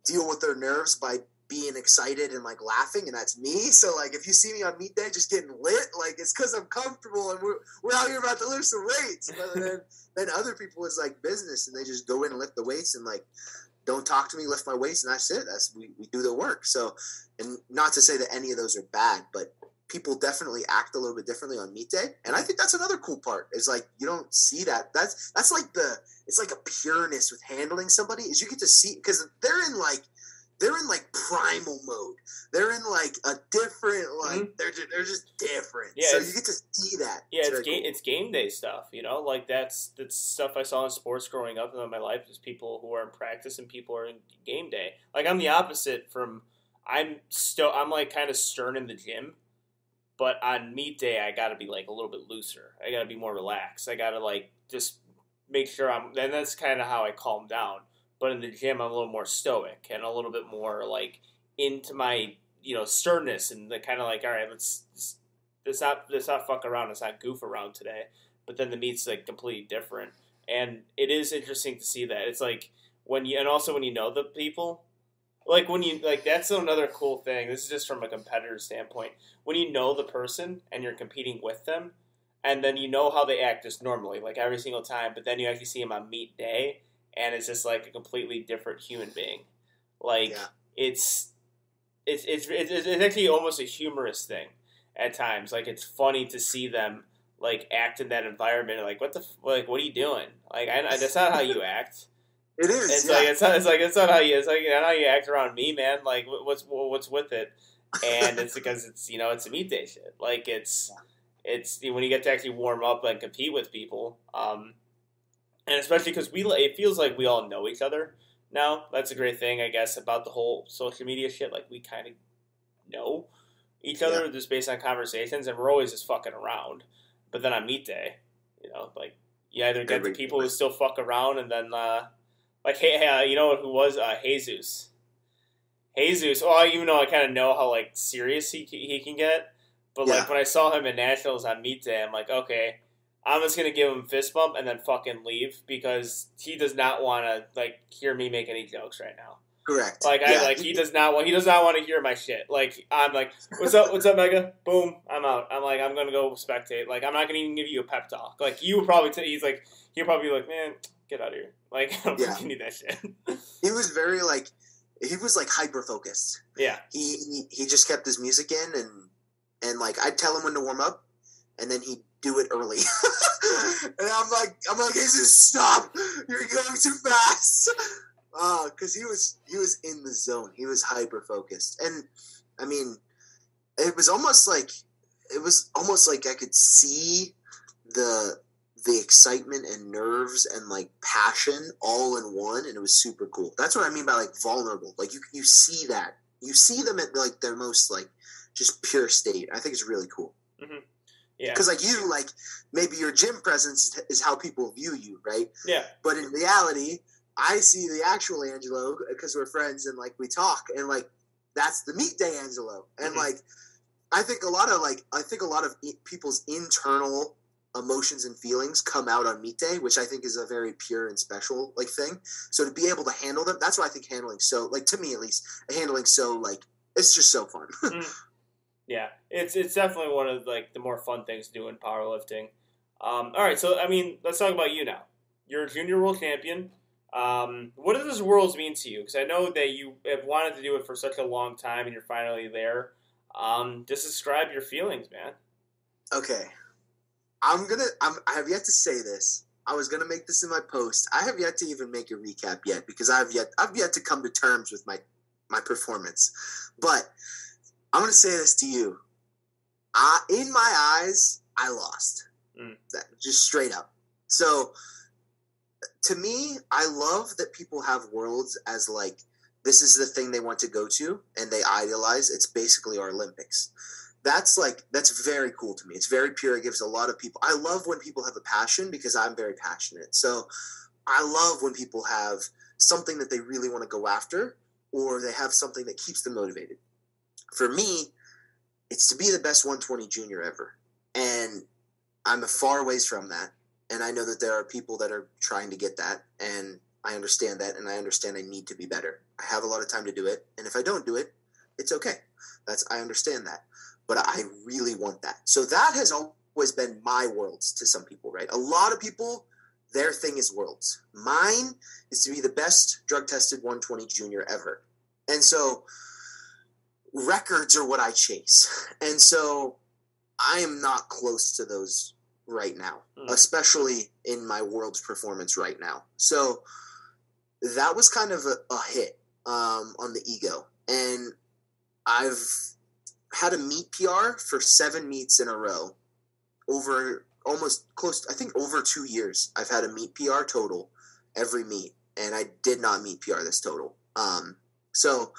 deal with their nerves by being excited and like laughing, and that's me. So like if you see me on meet day just getting lit, like it's because I'm comfortable and we're out here about to lift some weights. But then other people is like business, and they just go in and lift the weights and like don't talk to me, lift my weights, and that's it. We do the work. So, and not to say that any of those are bad, but people definitely act a little bit differently on meet day, and I think that's another cool part. Is like you don't see that. That's like it's like a pureness with handling somebody is you get to see because they're in like primal mode. They're in like a different like they're just different. Yeah, so you get to see that. Yeah, it's game day stuff. You know, like that's stuff I saw in sports growing up in my life. Is people who are in practice and people are in game day. Like I'm the opposite from. I'm like kind of stern in the gym. But on meet day, I got to be like a little bit looser. I got to be more relaxed. I got to like just make sure and that's kind of how I calm down. But in the gym, I'm a little more stoic and a little bit more like into my, sternness and the kind of like, all right, let's not fuck around. Let's not goof around today. But then the meet's like completely different. And it is interesting to see that. It's like and also when you know the people, like when you that's another cool thing. This is just from a competitor standpoint. When you know the person and you're competing with them, and then you know how they act just normally, like every single time, but then you actually see them on meet day, and it's just like a completely different human being. Like it's actually almost a humorous thing at times. Like it's funny to see them like act in that environment. Like what are you doing? Like that's not how you act. It is. It's not how you act around me, man. Like what's with it? And it's because it's it's a meet day shit. Like it's when you get to actually warm up and compete with people, and especially because it feels like we all know each other now. That's a great thing, I guess, about the whole social media shit. Like we kind of know each other just based on conversations, and we're always just fucking around. But then on meet day, like you either get the people who still fuck around, and then. Like, hey, you know who was Jesus? Jesus. Oh, even though I kind of know how like serious he can get, but like when I saw him in nationals on meet day, I'm like, okay, I'm just gonna give him a fist bump and then fucking leave because he does not want to like hear me make any jokes right now. Correct. Like he does not want to hear my shit. Like I'm like, what's up, Mega? Boom, I'm out. I'm like, I'm gonna go spectate. Like I'm not gonna even give you a pep talk. Like you would probably he'll probably be like, man, get out of here. Like, I don't fucking need that shit. He was hyper focused. Yeah. He just kept his music in and like I'd tell him when to warm up and then he'd do it early. And I'm like, Jesus, stop! You're going too fast. Because he was in the zone. He was hyper focused. And I mean, it was almost like I could see the excitement and nerves and like passion all in one, and it was super cool. That's what I mean by like vulnerable. Like you see that. You see them at like their most like just pure state. I think it's really cool. Mm-hmm. Yeah. Because like you, like maybe your gym presence is how people view you, right? Yeah. But in reality, I see the actual Angelo because we're friends and like we talk, and like that's the meet day Angelo. And like I think a lot of people's internal emotions and feelings come out on meet day, which I think is a very pure and special like thing. So to be able to handle them, that's why I think handling so like to me at least handling so like it's just so fun. Yeah, it's definitely one of like the more fun things to do in powerlifting. All right, so I mean, let's talk about you now. You're a junior world champion. What does this worlds mean to you? Because I know that you have wanted to do it for such a long time, and you're finally there. Just describe your feelings, man. Okay. I have yet to say this. I was gonna make this in my post. I have yet to even make a recap yet because I've yet to come to terms with my performance. But I'm gonna say this to you. In my eyes, I lost. Just straight up. So to me, I love that people have worlds as like this is the thing they want to go to and they idealize. It's basically our Olympics. That's very cool to me. It's very pure. It gives a lot of people. I love when people have a passion because I'm very passionate. So I love when people have something that they really want to go after or they have something that keeps them motivated. For me, it's to be the best 120 junior ever. And I'm a far ways from that. And I know that there are people that are trying to get that. And I understand that, and I understand I need to be better. I have a lot of time to do it, and if I don't do it, it's okay. I understand that, but I really want that. So that has always been my worlds to some people, right? A lot of people, their thing is worlds. Mine is to be the best drug-tested 120 junior ever. And so records are what I chase. And so I am not close to those right now, especially in my world's performance right now. So that was kind of a hit on the ego. And I've had a meet PR for 7 meets in a row over almost close, I think over 2 years. I've had a meet PR total every meet, and I did not meet PR this total. So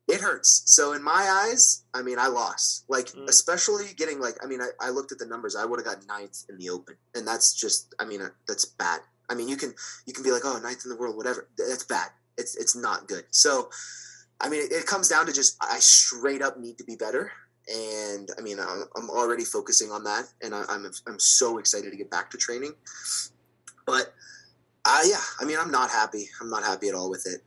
it hurts. So in my eyes, I mean, I lost. Like, especially getting, like, I mean, I looked at the numbers. I would have got 9th in the Open, and that's just, I mean, that's bad. I mean, you can be like, oh, 9th in the world, whatever. That's bad. It's not good. So, I mean, it comes down to just, I straight up need to be better. And I mean, I'm already focusing on that, and I'm so excited to get back to training. But yeah, I mean, I'm not happy. I'm not happy at all with it.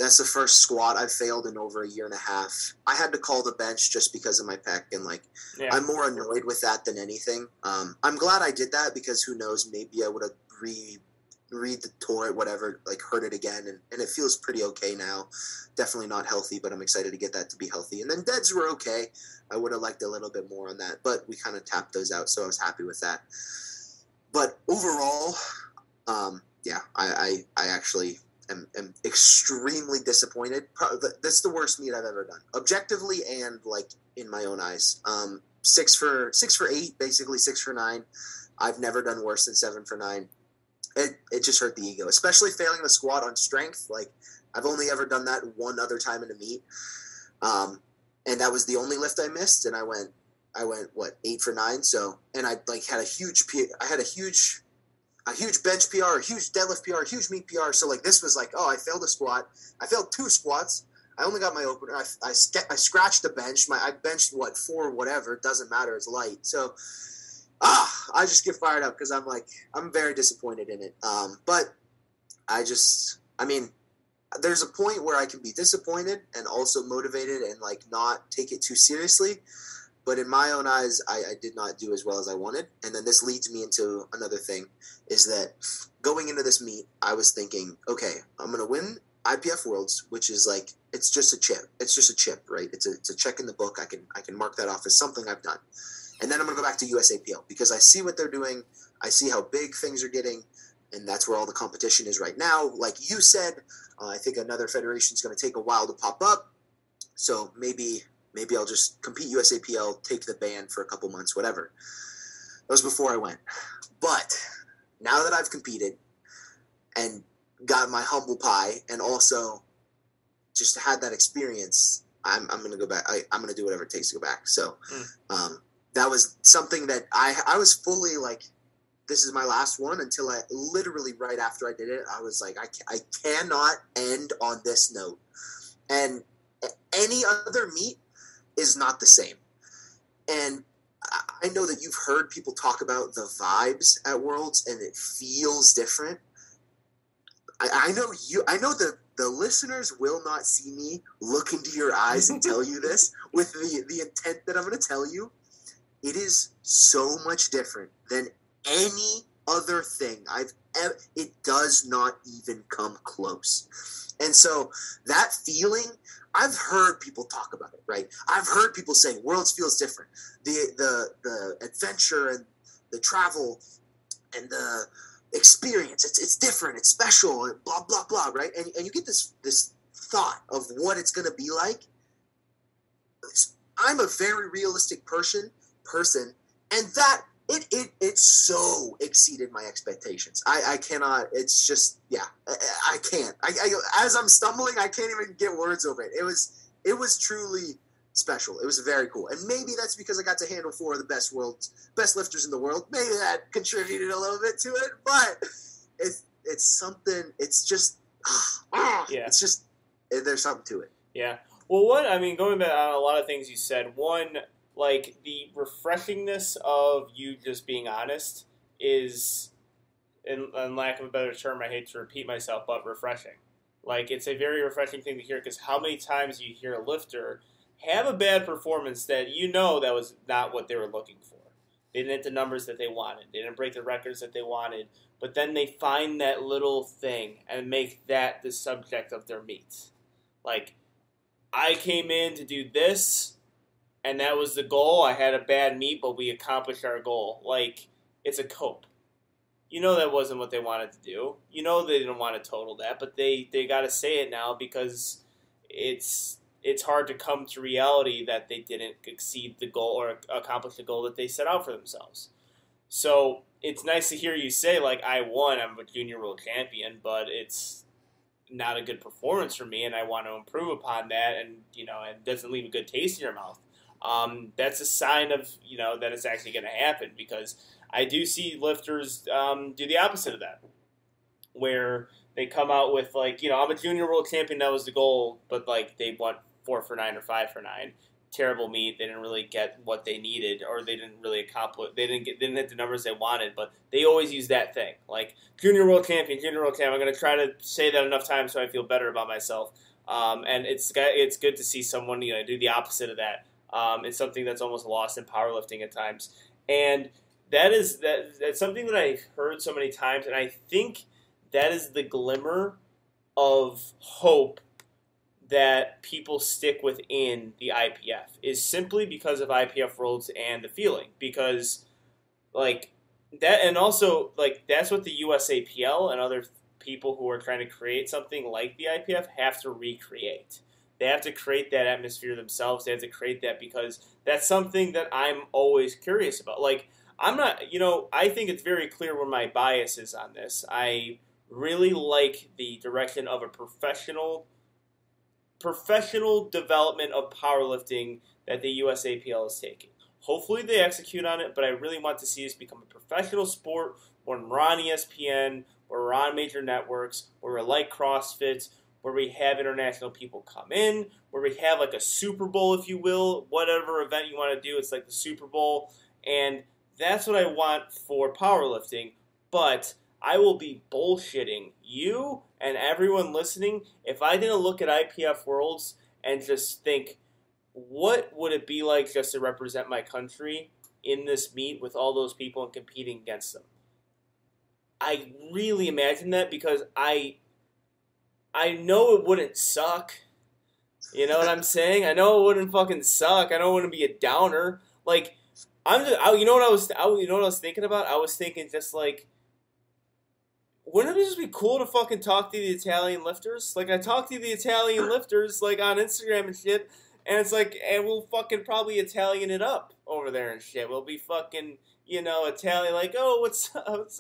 That's the first squat I've failed in over a year and a half. I had to call the bench just because of my pec, and like, I'm more annoyed with that than anything. I'm glad I did that, because who knows, maybe I would have read the tour, whatever, like hurt it again, and it feels pretty okay now. Definitely not healthy, but I'm excited to get that to be healthy. And then deads were okay. I would have liked a little bit more on that, but we kind of tapped those out, so I was happy with that. But overall, yeah, I actually am extremely disappointed. That's the worst meet I've ever done, objectively and like in my own eyes. 6 for 8, basically 6 for 9. I've never done worse than 7 for 9. It just hurt the ego, especially failing the squat on strength. Like, I've only ever done that one other time in a meet, and that was the only lift I missed. And I went what, 8 for 9. So, and I like had a huge bench PR, a huge deadlift PR, a huge meet PR. So like, this was like, oh, I failed a squat. I failed 2 squats. I only got my opener. I scratched the bench. I benched 4 whatever. It doesn't matter. It's light. So. I just get fired up because I'm very disappointed in it. But I mean, there's a point where I can be disappointed and also motivated and like not take it too seriously. But in my own eyes, I did not do as well as I wanted. And then this leads me into another thing, is that going into this meet, I was thinking, okay, I'm going to win IPF Worlds, which is like, it's just a chip. It's just a chip, right? It's a check in the book. I can mark that off as something I've done. And then I'm going to go back to USAPL because I see what they're doing. I see how big things are getting, and that's where all the competition is right now. Like you said, I think another federation is going to take a while to pop up. So maybe I'll just compete USAPL, take the ban for a couple months, whatever. That was before I went. But now that I've competed and got my humble pie and also just had that experience, I'm going to go back. I'm going to do whatever it takes to go back. So, that was something that I was fully like, this is my last one, until I literally right after I did it, I was like, I cannot end on this note. And any other meet is not the same. And I know that you've heard people talk about the vibes at Worlds, and it feels different. I know the listeners will not see me look into your eyes and tell you this with the intent that I'm going to tell you. It is so much different than any other thing I've ever. It does not even come close. And so that feeling, I've heard people talk about it, right? I've heard people say Worlds feels different. The adventure and the travel and the experience, it's different, it's special, and blah blah blah, right? And you get this thought of what it's going to be like. I'm a very realistic person, and that it so exceeded my expectations. I cannot. It's just, yeah, I can't. I as I'm stumbling, I can't even get words over it. It was truly special. It was very cool, and maybe that's because I got to handle 4 of the best lifters in the world. Maybe that contributed a little bit to it, but it's something. It's just yeah. It's just, there's something to it. Yeah. Well, going back on a lot of things you said, one, like, the refreshingness of you just being honest is in lack of a better term, I hate to repeat myself, but refreshing. Like, it's a very refreshing thing to hear, because how many times you hear a lifter have a bad performance that that was not what they were looking for. They didn't hit the numbers that they wanted. They didn't break the records that they wanted. But then they find that little thing and make that the subject of their meet. Like, I came in to do this, and that was the goal. I had a bad meet, but we accomplished our goal. Like, it's a cope. That wasn't what they wanted to do. They didn't want to total that, but they got to say it now, because it's hard to come to reality that they didn't exceed the goal or accomplish the goal that they set out for themselves. So it's nice to hear you say, like, I won, I'm a junior world champion, but it's not a good performance for me, and I want to improve upon that, and, it doesn't leave a good taste in your mouth. That's a sign of, that it's actually going to happen, because I do see lifters do the opposite of that, where they come out with, like, I'm a junior world champion, that was the goal, but, like, they went 4 for 9 or 5 for 9. Terrible meet. They didn't really get what they needed, or they didn't really accomplish. They didn't hit the numbers they wanted, but they always use that thing, like junior world champion. I'm going to try to say that enough times so I feel better about myself. And it's good to see someone do the opposite of that. It's something that's almost lost in powerlifting at times, and that's something that I've heard so many times, and I think that is the glimmer of hope that people stick within the IPF, is simply because of IPF Worlds and the feeling, because like that, and also like that's what the USAPL and other people who are trying to create something like the IPF have to recreate. They have to create that atmosphere themselves. They have to create that, because that's something that I'm always curious about. Like, I'm not, I think it's very clear where my bias is on this. I really like the direction of a professional development of powerlifting that the USAPL is taking. Hopefully they execute on it, but I really want to see this become a professional sport when we're on ESPN, where we're on major networks, where we're like CrossFit, where we have international people come in, where we have like a Super Bowl, if you will, whatever event you want to do, it's like the Super Bowl, and that's what I want for powerlifting, but I will be bullshitting you and everyone listening if I didn't look at IPF Worlds and just think, what would it be like just to represent my country in this meet with all those people and competing against them? I really imagine that, because I know it wouldn't suck. You know what I'm saying? I know it wouldn't fucking suck. I know it wouldn't be a downer. Like, you know what I was thinking about? I was thinking just like, wouldn't it just be cool to fucking talk to the Italian lifters? Like, I talk to the Italian lifters, like, on Instagram and shit, and it's like, and we'll fucking probably Italian it up over there and shit. We'll be fucking, Italian, like, oh, what's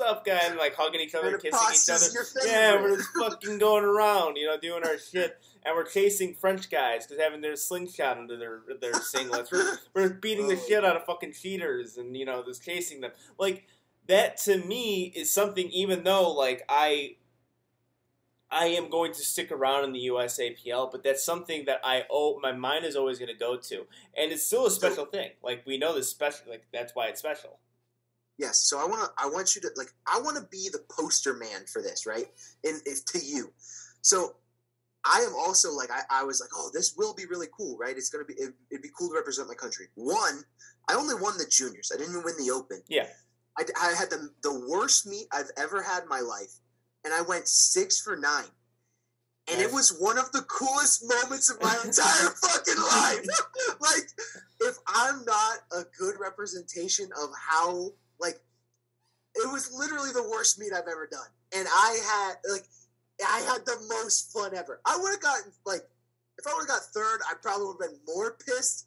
up, guy? And, like, hugging each other, kissing each other. Yeah, we're just fucking going around, doing our shit. And we're chasing French guys, because having their slingshot under their singlets. We're beating the shit out of fucking cheaters, and, just chasing them. Like, that to me is something, even though like I am going to stick around in the USAPL, but that's something that my mind is always going to go to, and it's still a special thing. Like, we know this special, like that's why it's special. Yes, so I want you to I want to be the poster man for this, right? And if to you, so I am also like I was like, oh, this will be really cool, right? It's gonna be it'd be cool to represent my country. One, I only won the juniors. I didn't even win the open. Yeah. I had the worst meet I've ever had in my life, and I went 6 for 9. And it was one of the coolest moments of my entire fucking life. Like, if I'm not a good representation of how, like, it was literally the worst meet I've ever done. And I had the most fun ever. I would have gotten, like, if I would have got third, I probably would have been more pissed,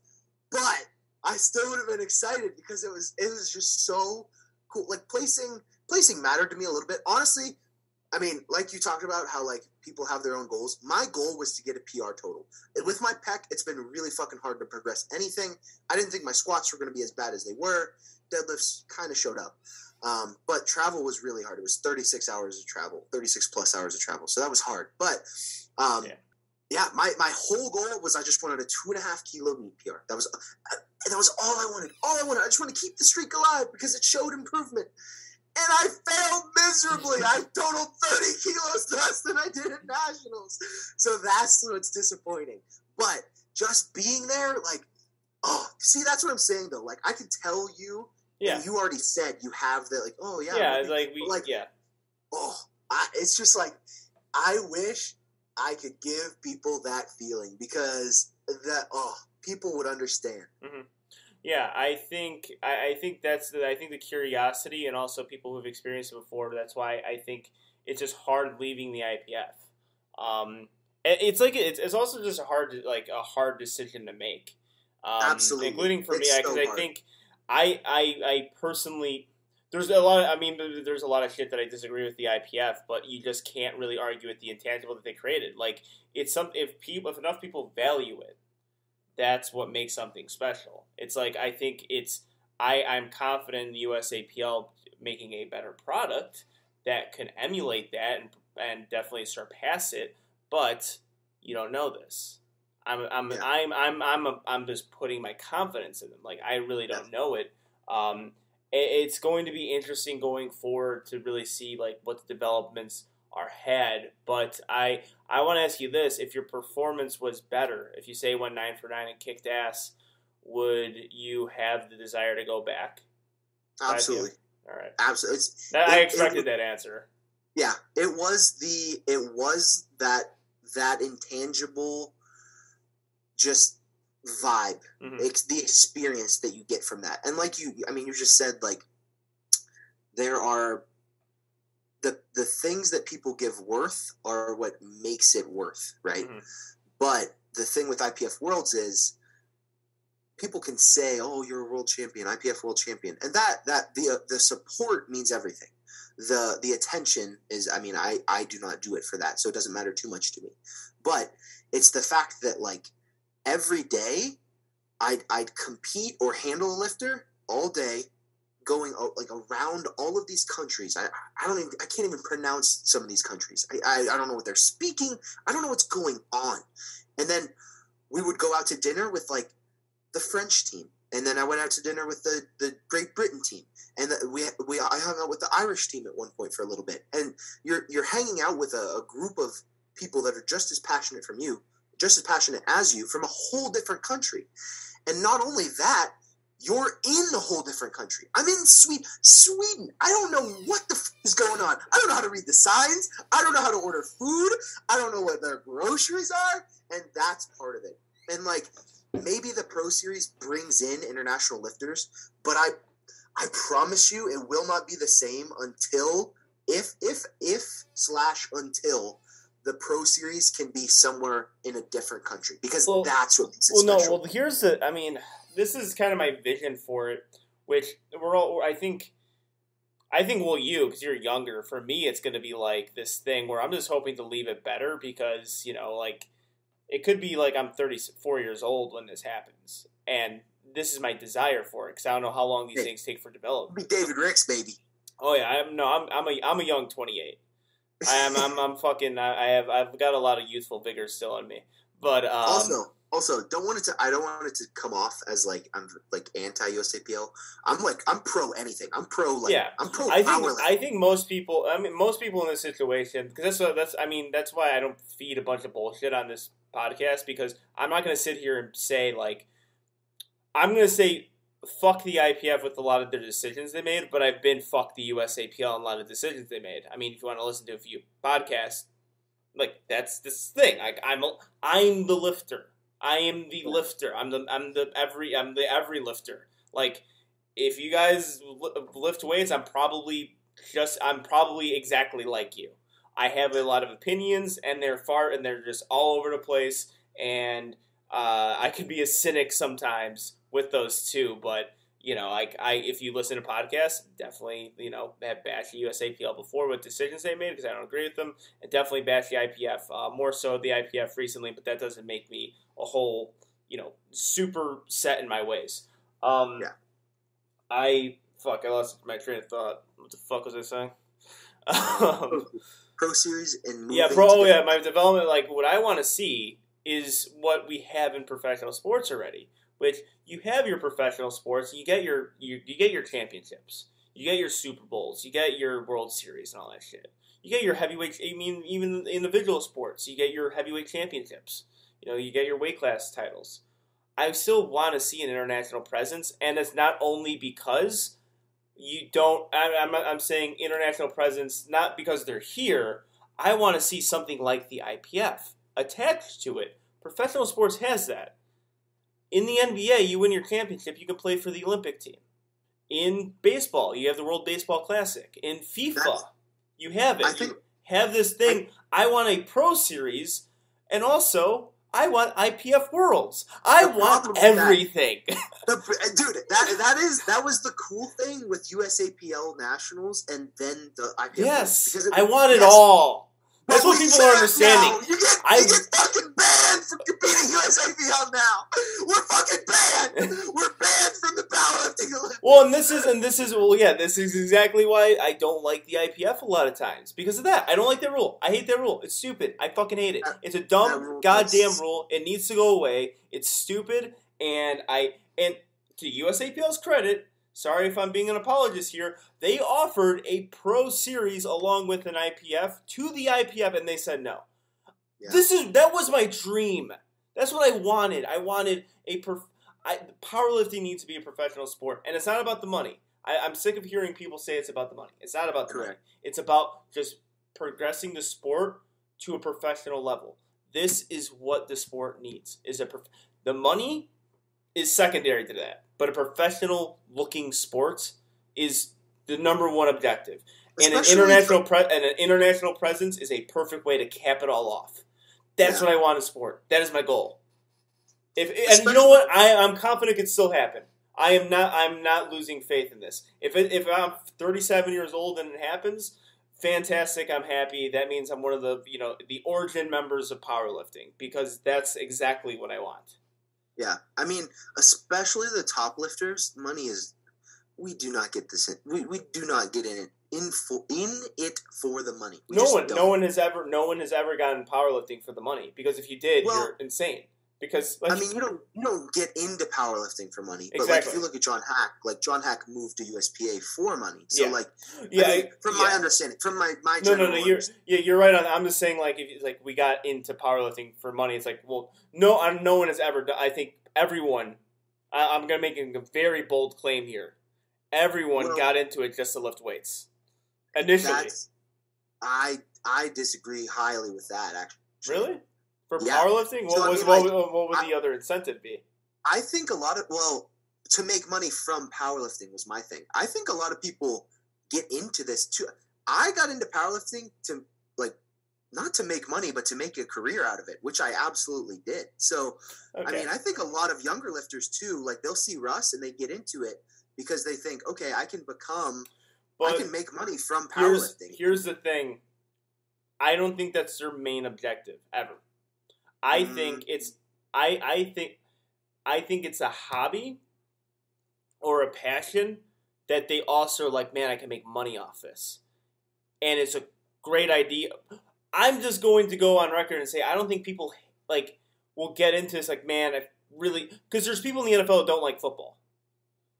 but I still would have been excited, because it was just so cool. Like, placing mattered to me a little bit. Honestly, I mean, like you talked about how, like, people have their own goals. My goal was to get a PR total. And with my pec, it's been really fucking hard to progress anything. I didn't think my squats were going to be as bad as they were. Deadlifts kind of showed up. But travel was really hard. It was 36 hours of travel, 36 plus hours of travel. So that was hard. But, yeah, my whole goal was I just wanted a 2.5 kilo meet PR. That was all I wanted. I just want to keep the streak alive, because it showed improvement. and I failed miserably. I totaled 30 kilos less than I did at nationals. So that's what's disappointing. But just being there, like, oh, see, that's what I'm saying, though. Like, I can tell you, and you already said you have the, like, oh, yeah. Yeah, it's like, it's just like, I wish I could give people that feeling because people would understand. Mm-hmm. Yeah, I think that's the curiosity, and also people who've experienced it before. That's why I think it's just hard leaving the IPF. It's also just a hard decision to make. Absolutely, including for me, because I think I personally there's a lot of shit that I disagree with the IPF, but you just can't really argue with the intangible that they created. Like, it's if enough people value it, that's what makes something special. It's like, I think I'm confident in the USAPL making a better product that can emulate that and definitely surpass it, but you don't know this. I'm just putting my confidence in them. Like, I really don't know it. It's going to be interesting going forward to really see like what the developments are had. But I want to ask you this: if your performance was better, if you say went 9 for 9 and kicked ass, would you have the desire to go back? Absolutely. All right. Absolutely. I expected that answer. Yeah, it was that intangible, just vibe. Mm-hmm. It's the experience that you get from that, and like you just said, like, there are the things that people give worth are what makes it worth, right? Mm-hmm. But the thing with IPF Worlds is people can say, "Oh, you're a world champion, IPF world champion," and that the support means everything. The attention is, I do not do it for that, so it doesn't matter too much to me. But it's the fact that, like, every day I'd compete or handle a lifter all day, going like around all of these countries. I can't even pronounce some of these countries. I don't know what they're speaking. I don't know what's going on. And then we would go out to dinner with like the French team, and then I went out to dinner with the Great Britain team, and I hung out with the Irish team at one point for a little bit. And you're hanging out with a group of people that are just as passionate as you from a whole different country. And not only that, you're in a whole different country. I'm in Sweden. I don't know what the is going on. I don't know how to read the signs. I don't know how to order food. I don't know what their groceries are. And that's part of it. And like, maybe the Pro Series brings in international lifters, but I promise you it will not be the same until until the Pro Series can be somewhere in a different country, because that's what makes it special. This is kind of my vision for it, which I think you, because you're younger, for me it's going to be like this thing where I'm just hoping to leave it better, because, like, it could be like I'm 34 years old when this happens, and this is my desire for it, because I don't know how long these things take for development. Be David Ricks, baby. Oh yeah, I'm a young 28. I've got a lot of youthful vigor still in me, but Also, I don't want it to come off as like I'm like anti USAPL. I'm pro anything. I'm pro I'm pro powerlifting. I think most people in this situation, because that's why I don't feed a bunch of bullshit on this podcast, because I'm not going to sit here and say like, I'm going to say fuck the IPF with a lot of their decisions they made, but I've been fuck the USAPL and a lot of decisions they made. I mean, if you want to listen to a few podcasts, like, that's this thing. Like, I'm the lifter. I am the lifter. I'm the every lifter. Like, if you guys lift weights, I'm probably exactly like you. I have a lot of opinions, and they're just all over the place, and I can be a cynic sometimes with those too. But if you listen to podcasts, definitely have bashed the USAPL before with decisions they made, because I don't agree with them, and definitely bash the IPF, more so the IPF recently, but that doesn't make me a whole super set in my ways. I lost my train of thought. What the fuck was I saying? Pro Series and my development. Like, what I want to see is what we have in professional sports already. Which, you have your professional sports, you get your championships. You get your Super Bowls. You get your World Series and all that shit. You get your heavyweight. I mean, even individual sports, you get your heavyweight championships. You get your weight class titles. I still want to see an international presence, and it's not only because you don't. I'm saying international presence not because they're here. I want to see something like the IPF attached to it. Professional sports has that. In the NBA, you win your championship, you can play for the Olympic team. In baseball, you have the World Baseball Classic. In FIFA, you have it. You have this thing. I want a Pro Series, and also I want IPF Worlds. I want everything. Dude, that was the cool thing with USAPL Nationals and then the IPF. Yes, because I want it all. That's what people are understanding. You get fucking banned from competing USAPL now. We're fucking banned. We're banned from the powerlifting Olympics. Well, this is exactly why I don't like the IPF a lot of times. Because of that. I don't like that rule. I hate that rule. It's stupid. I fucking hate it. It's a dumb goddamn rule. It needs to go away. It's stupid. And to USAPL's credit, sorry if I'm being an apologist here, they offered a Pro Series along with an IPF to the IPF, and they said no. Yeah. That was my dream. That's what I wanted. I wanted powerlifting needs to be a professional sport, and it's not about the money. I'm sick of hearing people say it's about the money. It's not about the money. It's about just progressing the sport to a professional level. This is what the sport needs. The money is secondary to that, but a professional-looking sport is the number one objective. And an international presence is a perfect way to cap it all off. That's what I want in sport. That is my goal. And you know what? I'm confident it can still happen. I'm not losing faith in this. If I'm 37 years old and it happens, fantastic. I'm happy. That means I'm one of the origin members of powerlifting, because that's exactly what I want. Yeah, I mean, especially the top lifters, money is. We do not get this. We do not get in it for the money. No one has ever gotten powerlifting for the money, because if you did, you're insane. Because you don't get into powerlifting for money. But like, if you look at John Hack moved to USPA for money. So from my understanding, from my you're right on. I'm just saying, if we got into powerlifting for money, it's like, well, no one has ever done. I think everyone. I'm going to make a very bold claim here. Everyone got into it just to lift weights initially. I disagree highly with that, actually. Really? For powerlifting? What would the other incentive be? I think to make money from powerlifting was my thing. I think a lot of people get into this too. I got into powerlifting to not to make money, but to make a career out of it, which I absolutely did. So, I mean, I think a lot of younger lifters too, they'll see Russ and they get into it because they think, okay, I can make money from powerlifting. Here's the thing. I don't think that's their main objective ever. I think it's a hobby or a passion that they also man, I can make money off this. And it's a great idea. I'm just going to go on record and say I don't think people will get into this man, I really, because there's people in the NFL that don't like football.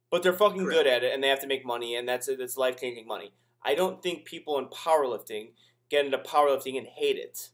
But they're fucking good at it and they have to make money, and that's life-changing money. I don't think people in powerlifting get into powerlifting and hate it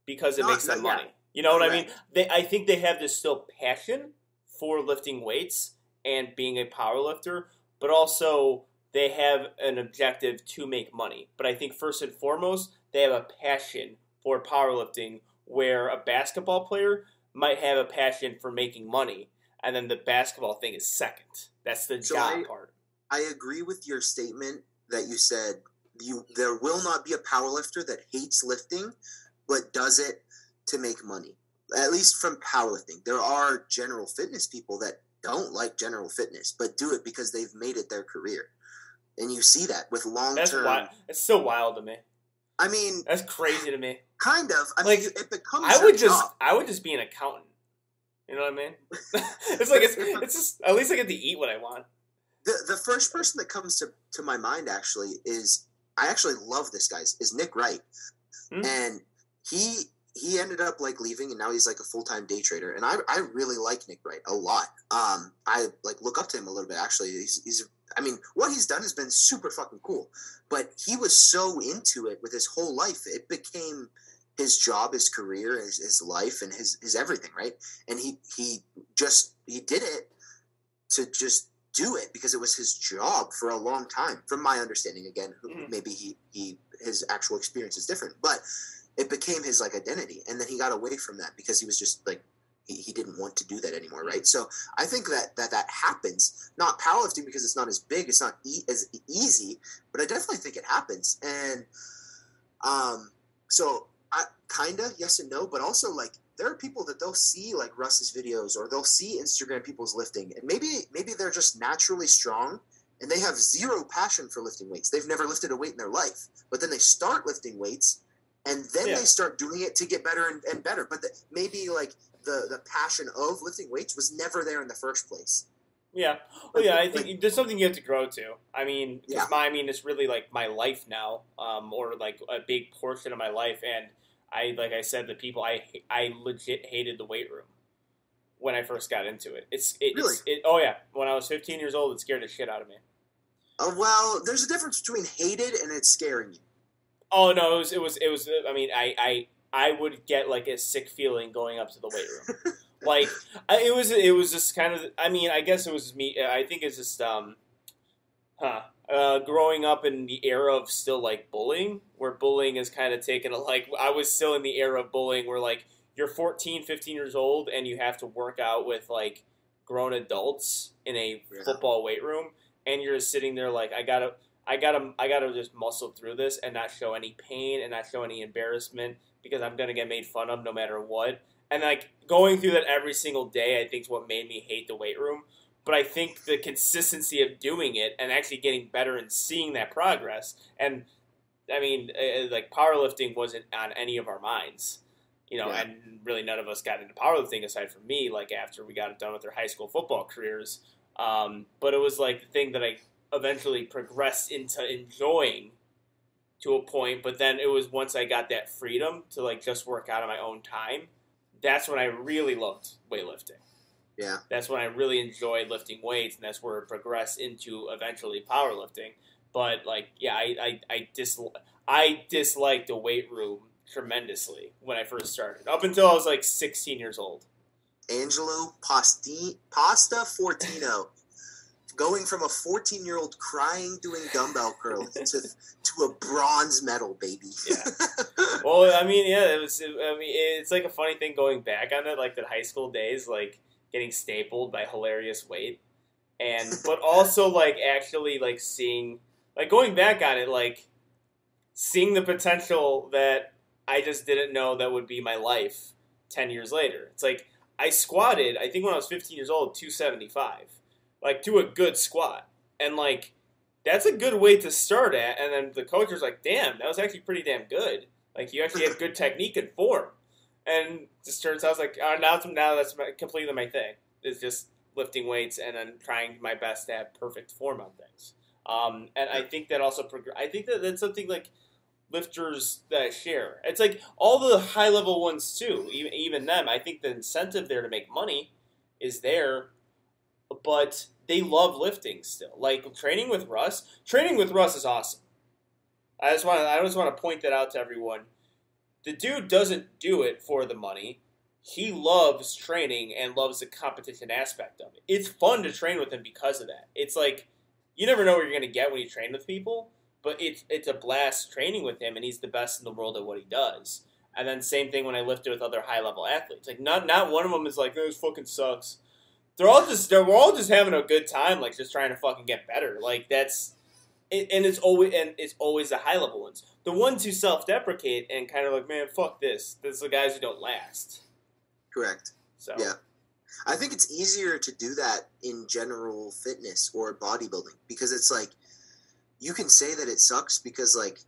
because it makes them money. You know what I mean? I think they have this still passion for lifting weights and being a powerlifter, but also they have an objective to make money. But I think first and foremost, they have a passion for powerlifting, where a basketball player might have a passion for making money, and then the basketball thing is second. That's the job part. I agree with your statement that you said there will not be a powerlifter that hates lifting but does it to make money, at least from powerlifting. There are general fitness people that don't like general fitness but do it because they've made it their career. And you see that with long-term... It's so wild to me. I mean... That's crazy to me. Kind of. I mean, it becomes I would just be an accountant. You know what I mean? it's just... At least I get to eat what I want. The first person that comes to my mind, actually, is... I actually love this guy. Is Nick Wright. And he ended up leaving, and now he's a full-time day trader. And I really like Nick Wright a lot. I look up to him a little bit, actually. He's I mean, what he's done has been super fucking cool. But he was so into it with his whole life. It became his job, his career, his life, and his everything, right? And he did it to just do it because it was his job for a long time, from my understanding. Again, maybe his actual experience is different, but it became his like identity. And then he got away from that because he was just like, he didn't want to do that anymore, right? So I think that happens. Not powerlifting because it's not as big, it's not as easy, but I definitely think it happens. And so I kind of yes and no, but also like there are people that they'll see like Russ's videos or they'll see Instagram people's lifting, and maybe they're just naturally strong and they have zero passion for lifting weights. They've never lifted a weight in their life, but then they start lifting weights and then they start doing it to get better and better. But maybe like the passion of lifting weights was never there in the first place. Yeah. Well, yeah, I think there's something you have to grow to. I mean, it's really like my life now, or like a big portion of my life. And like I said, I legit hated the weight room when I first got into it. Oh yeah. When I was 15 years old, it scared the shit out of me. Well, there's a difference between hated and it's scaring you. Oh no, it was. I mean, I would get like a sick feeling going up to the weight room. Like it was just kind of. I mean, I guess it was me. I think it's just growing up in the era of still like bullying, where bullying is kind of taken like I was still in the era of bullying where like you're 14, 15 years old and you have to work out with like grown adults in a football weight room, and you're just sitting there like I gotta just muscle through this and not show any pain and not show any embarrassment because I'm gonna get made fun of no matter what. And like going through that every single day, I think is what made me hate the weight room. But I think the consistency of doing it and actually getting better and seeing that progress. And I mean, like powerlifting wasn't on any of our minds, and really none of us got into powerlifting aside from me. Like after we got done with our high school football careers, but it was like the thing that I eventually progressed into enjoying to a point. But then it was once I got that freedom to like just work out on my own time. That's when I really loved weightlifting. Yeah. That's when I really enjoyed lifting weights, and that's where it progressed into eventually powerlifting. But, like, yeah, I disliked the weight room tremendously when I first started, up until I was, like, 16 years old. Angelo Pasta Fortino. Going from a 14-year-old crying doing dumbbell curls to a bronze medal, baby. Yeah. Well, I mean, yeah, it's like a funny thing going back on it, like the high school days, like getting stapled by hilarious weight, but also like actually like seeing, like going back on it, like seeing the potential that I just didn't know that would be my life 10 years later. It's like I squatted, I think when I was 15 years old, 275. Like, to a good squat. And, like, that's a good weight to start at. And then the coach was like, damn, that was actually pretty damn good. Like, you actually have good technique and form. And it just turns out, I was like, now that's completely my thing. It's just lifting weights and then trying my best to have perfect form on things. And I think that also, I think that that's something, like, lifters that share. It's like all the high-level ones, too. Even them. I think the incentive there to make money is there. But they love lifting still. Like training with Russ is awesome. I just want to point that out to everyone. The dude doesn't do it for the money. He loves training and loves the competition aspect of it. It's fun to train with him because of that. It's like you never know what you're going to get when you train with people, but it's a blast training with him, and he's the best in the world at what he does. And then same thing when I lifted with other high level athletes. Like not one of them is like, oh, this fucking sucks. We're all just having a good time, like just trying to fucking get better. Like that's, and it's always the high level ones. The ones who self-deprecate and kind of like, man, fuck this. That's the guys who don't last. Correct. So yeah, I think it's easier to do that in general fitness or bodybuilding because it's like you can say that it sucks because like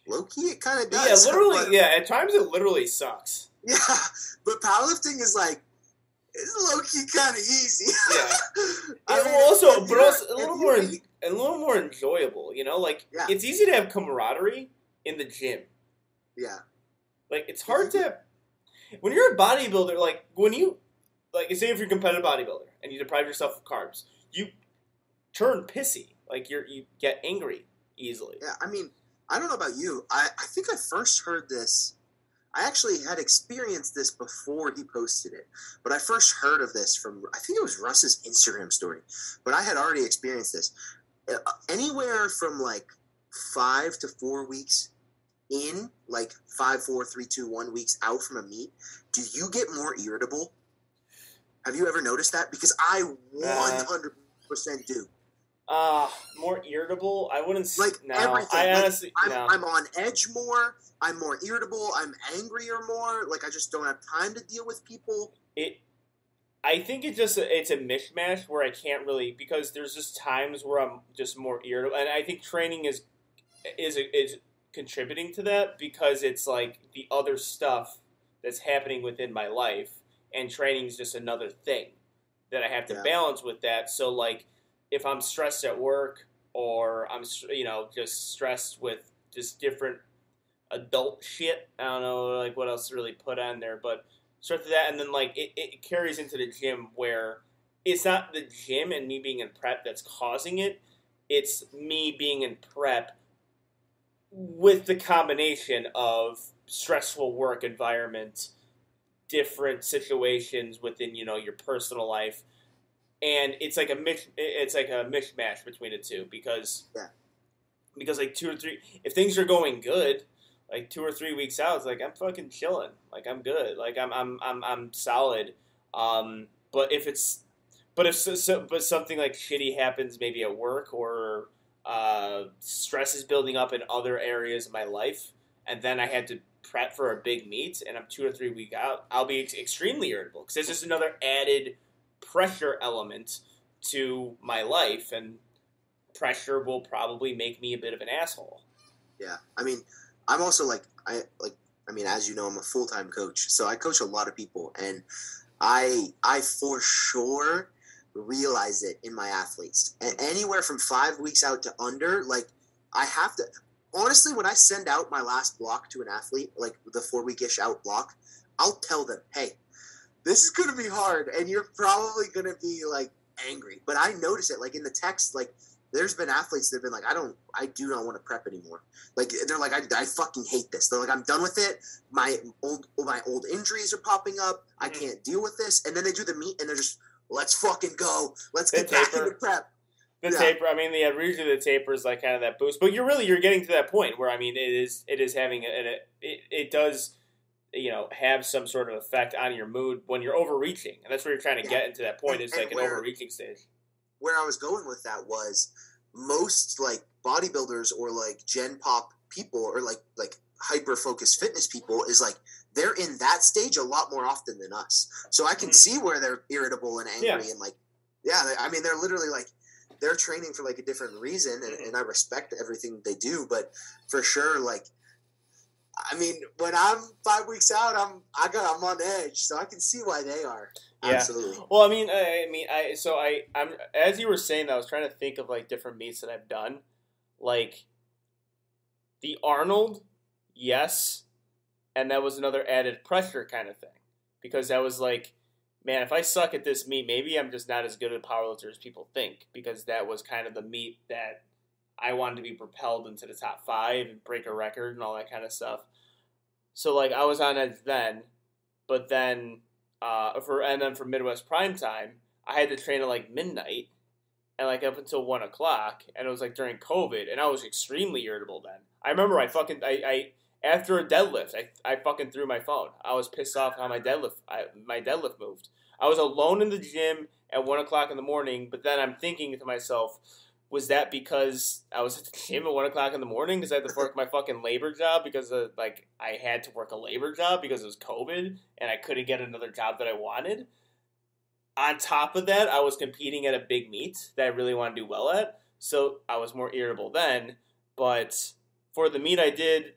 low key it kind of does. Yeah, literally. Yeah, at times it literally sucks. Yeah, but powerlifting is like. It's low-key kind of easy. Yeah. Also a little more enjoyable, Like, it's easy to have camaraderie in the gym. Yeah. Like, it's hard to... When you're a bodybuilder, like, say if you're a competitive bodybuilder and you deprive yourself of carbs, you turn pissy. Like you get angry easily. Yeah, I mean, I don't know about you. I think I first heard this. I actually had experienced this before he posted it, but I first heard of this from, I think it was Russ's Instagram story, but I had already experienced this. Anywhere from like 5 to 4 weeks in, like 5, 4, 3, 2, 1 weeks out from a meet, do you get more irritable? Have you ever noticed that? Because I 100% do. More irritable? I wouldn't say. Like No, everything. I Like, honestly, no. I'm on edge more. I'm more irritable. I'm angrier more. Like I just don't have time to deal with people. I think it's a mishmash where I can't really, because there's just times where I'm just more irritable, and I think training is contributing to that, because it's like the other stuff that's happening within my life, and training is just another thing that I have to balance with that. So like, if I'm stressed at work, or I'm just stressed with just different adult shit, I don't know like what else to really put on there, but start to that, and then like it carries into the gym, where it's not the gym and me being in prep that's causing it. It's me being in prep with the combination of stressful work environment, different situations within your personal life, and it's like a mishmash between the two, because like 2 or 3, if things are going good, like 2 or 3 weeks out, it's like I'm fucking chilling, like I'm good, like I'm solid. But if something like shitty happens, maybe at work, or stress is building up in other areas of my life, and then I had to prep for a big meet, and I'm 2 or 3 weeks out, I'll be extremely irritable, because there's just another added pressure element to my life, and pressure will probably make me a bit of an asshole. Yeah, I mean, I'm also as you know, I'm a full-time coach, so I coach a lot of people, and I for sure realize it in my athletes. And anywhere from 5 weeks out to under, like I have to. Honestly, when I send out my last block to an athlete, like the 4-week-ish out block, I'll tell them, hey, this is going to be hard, and you're probably going to be like angry. But I notice it, like in the text, like there's been athletes that have been like, I do not want to prep anymore. Like they're like, I fucking hate this. They're like, I'm done with it. My old injuries are popping up. I can't deal with this. And then they do the meet, and they're just, let's fucking go. Let's get back into prep. The taper, I mean, usually the taper is like kind of that boost, but you're getting to that point where, I mean, it is having it does, have some sort of effect on your mood when you're overreaching, and that's where you're trying to get into that point. It's like an overreaching stage. Where I was going with that was most like bodybuilders or like gen pop people or like hyper focused fitness people is like they're in that stage a lot more often than us. So I can see where they're irritable and angry and like, I mean, they're literally like, they're training for like a different reason, and I respect everything they do, but for sure, like, I mean, when I'm 5 weeks out, I'm on edge, so I can see why they are. Yeah. Absolutely. Well, I'm as you were saying that, I was trying to think of like different meets that I've done, like the Arnold, yes, and that was another added pressure kind of thing, because that was like, man, if I suck at this meet, maybe I'm just not as good a powerlifter as people think, because that was kind of the meet that I wanted to be propelled into the top 5 and break a record and all that kind of stuff. So, like, I was on edge then, but then, for Midwest Prime Time, I had to train at, like, midnight and, like, up until 1 o'clock, and it was, like, during COVID, and I was extremely irritable then. I remember after a deadlift, I fucking threw my phone. I was pissed off how my deadlift moved. I was alone in the gym at 1 o'clock in the morning, but then I'm thinking to myself, was that because I was at the gym at 1 o'clock in the morning because I had to work my fucking labor job, because I had to work a labor job because it was COVID and I couldn't get another job that I wanted? On top of that, I was competing at a big meet that I really wanted to do well at, so I was more irritable then. But for the meet I did,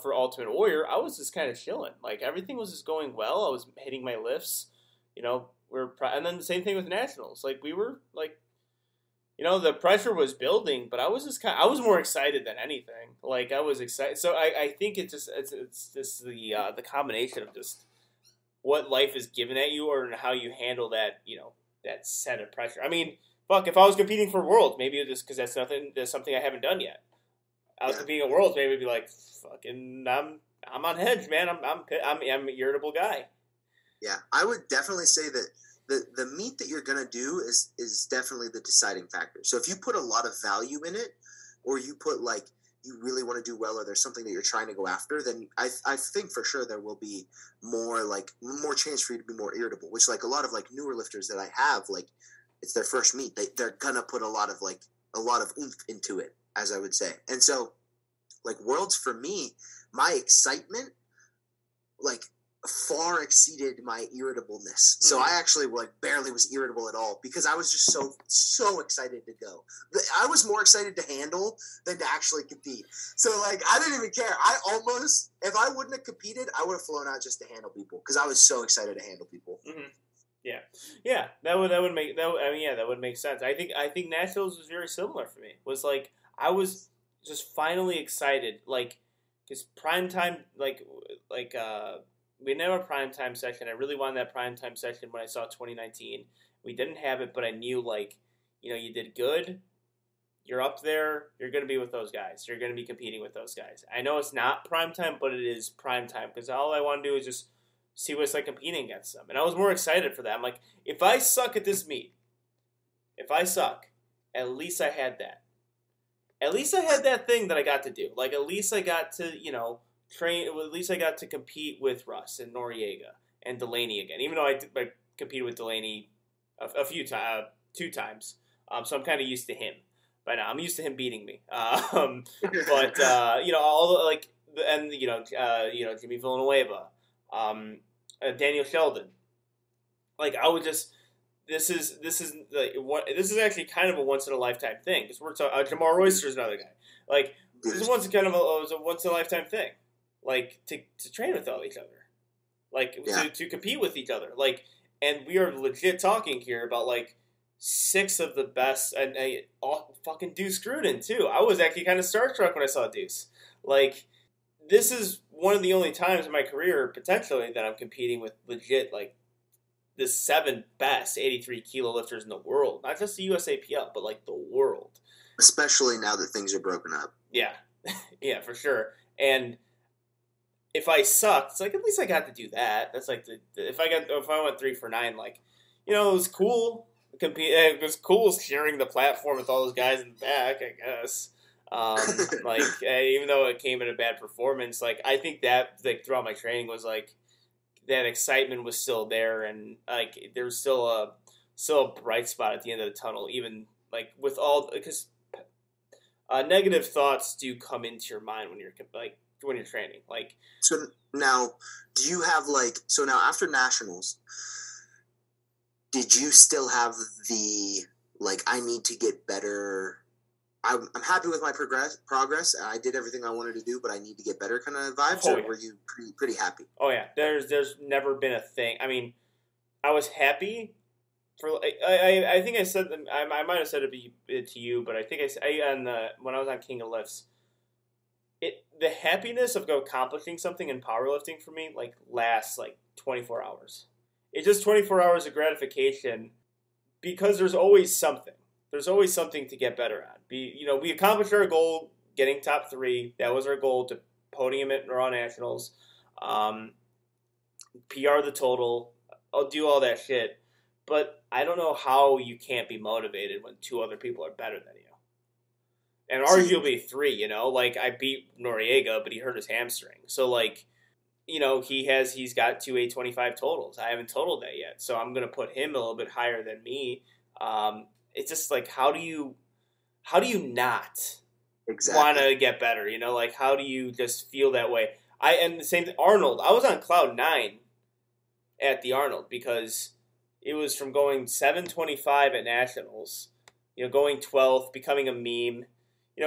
for Ultimate Warrior, I was just kind of chilling. Like, everything was just going well. I was hitting my lifts, and then the same thing with Nationals. Like, we were, like, the pressure was building, but I was I was more excited than anything. Like, I was excited. So I think it's just the combination of just what life is given at you, or how you handle that, that set of pressure. I mean, fuck, if I was competing for Worlds, maybe it was just because that's something I haven't done yet. I was competing at Worlds, maybe it'd be like, fucking, I'm on edge, man. I'm an irritable guy. Yeah, I would definitely say that the meet that you're gonna do is definitely the deciding factor. So if you put a lot of value in it, or you put like you really want to do well, or there's something that you're trying to go after, then I think for sure there will be more chance for you to be more irritable. Which like a lot of like newer lifters that I have, like it's their first meet, they're gonna put a lot of oomph into it, as I would say. And so like Worlds for me, my excitement like far exceeded my irritableness. So I actually like barely was irritable at all because I was just so excited to go. I was more excited to handle than to actually compete. So like I didn't even care. I almost, if I wouldn't have competed, I would have flown out just to handle people because I was so excited to handle people. Mm-hmm. Yeah, that would make sense. I think Nationals was very similar for me. Was like I was just finally excited, like because primetime, we didn't have a primetime session. I really wanted that primetime session when I saw 2019. We didn't have it, but I knew, like, you did good. You're up there. You're going to be with those guys. You're going to be competing with those guys. I know it's not primetime, but it is primetime because all I want to do is just see what it's like competing against them. And I was more excited for that. I'm like, if I suck at this meet, at least I had that. At least I had that thing that I got to do. Like, at least I got to, train. At least I got to compete with Russ and Noriega and Delaney again. Even though I competed with Delaney a few times, 2 times. So I'm kind of used to him. By now, I'm used to him beating me. But all like and Jimmy Villanueva, Daniel Sheldon. Like I would just. This is actually kind of a once in a lifetime thing because we're talking. Jamar Royster is another guy. Like this is once a once in a lifetime thing. Like to train with all each other, like to compete with each other. Like, and we are legit talking here about like 6 of the best, and fucking Deuce Gruden too. I was actually kind of starstruck when I saw Deuce. Like this is one of the only times in my career potentially that I'm competing with legit like. The 7 best 83 kilo lifters in the world, not just the USAPL, but like the world. Especially now that things are broken up. Yeah, yeah, for sure. And if I sucked, it's like at least I got to do that. That's like if I went 3 for 9, like it was cool. It was cool sharing the platform with all those guys in the back, I guess. Like even though it came in a bad performance, like I think that like throughout my training was like. That excitement was still there, and like there was still a bright spot at the end of the tunnel, even like with all because negative thoughts do come into your mind when you're training. Like so now, do you have now after nationals? Did you still have the I need to get better? I'm happy with my progress. I did everything I wanted to do, but I need to get better kind of vibes. Or were you pretty happy? Oh yeah, there's never been a thing. I mean, I was happy for. I think I said I might have said it to you, but I think when I was on King of Lifts, the happiness of accomplishing something in powerlifting for me lasts 24 hours. It's just 24 hours of gratification because there's always something. There's always something to get better at. We accomplished our goal, getting top 3. That was our goal to podium at Raw Nationals, PR the total. I'll do all that shit. But I don't know how you can't be motivated when 2 other people are better than you. And arguably 3, I beat Noriega, but he hurt his hamstring. So he's got 2 825 totals. I haven't totaled that yet. So I'm going to put him a little bit higher than me. It's just how do you not want to get better? How do you just feel that way? And the same thing, Arnold. I was on cloud 9 at the Arnold because it was from going 725 at nationals, going 12th, becoming a meme,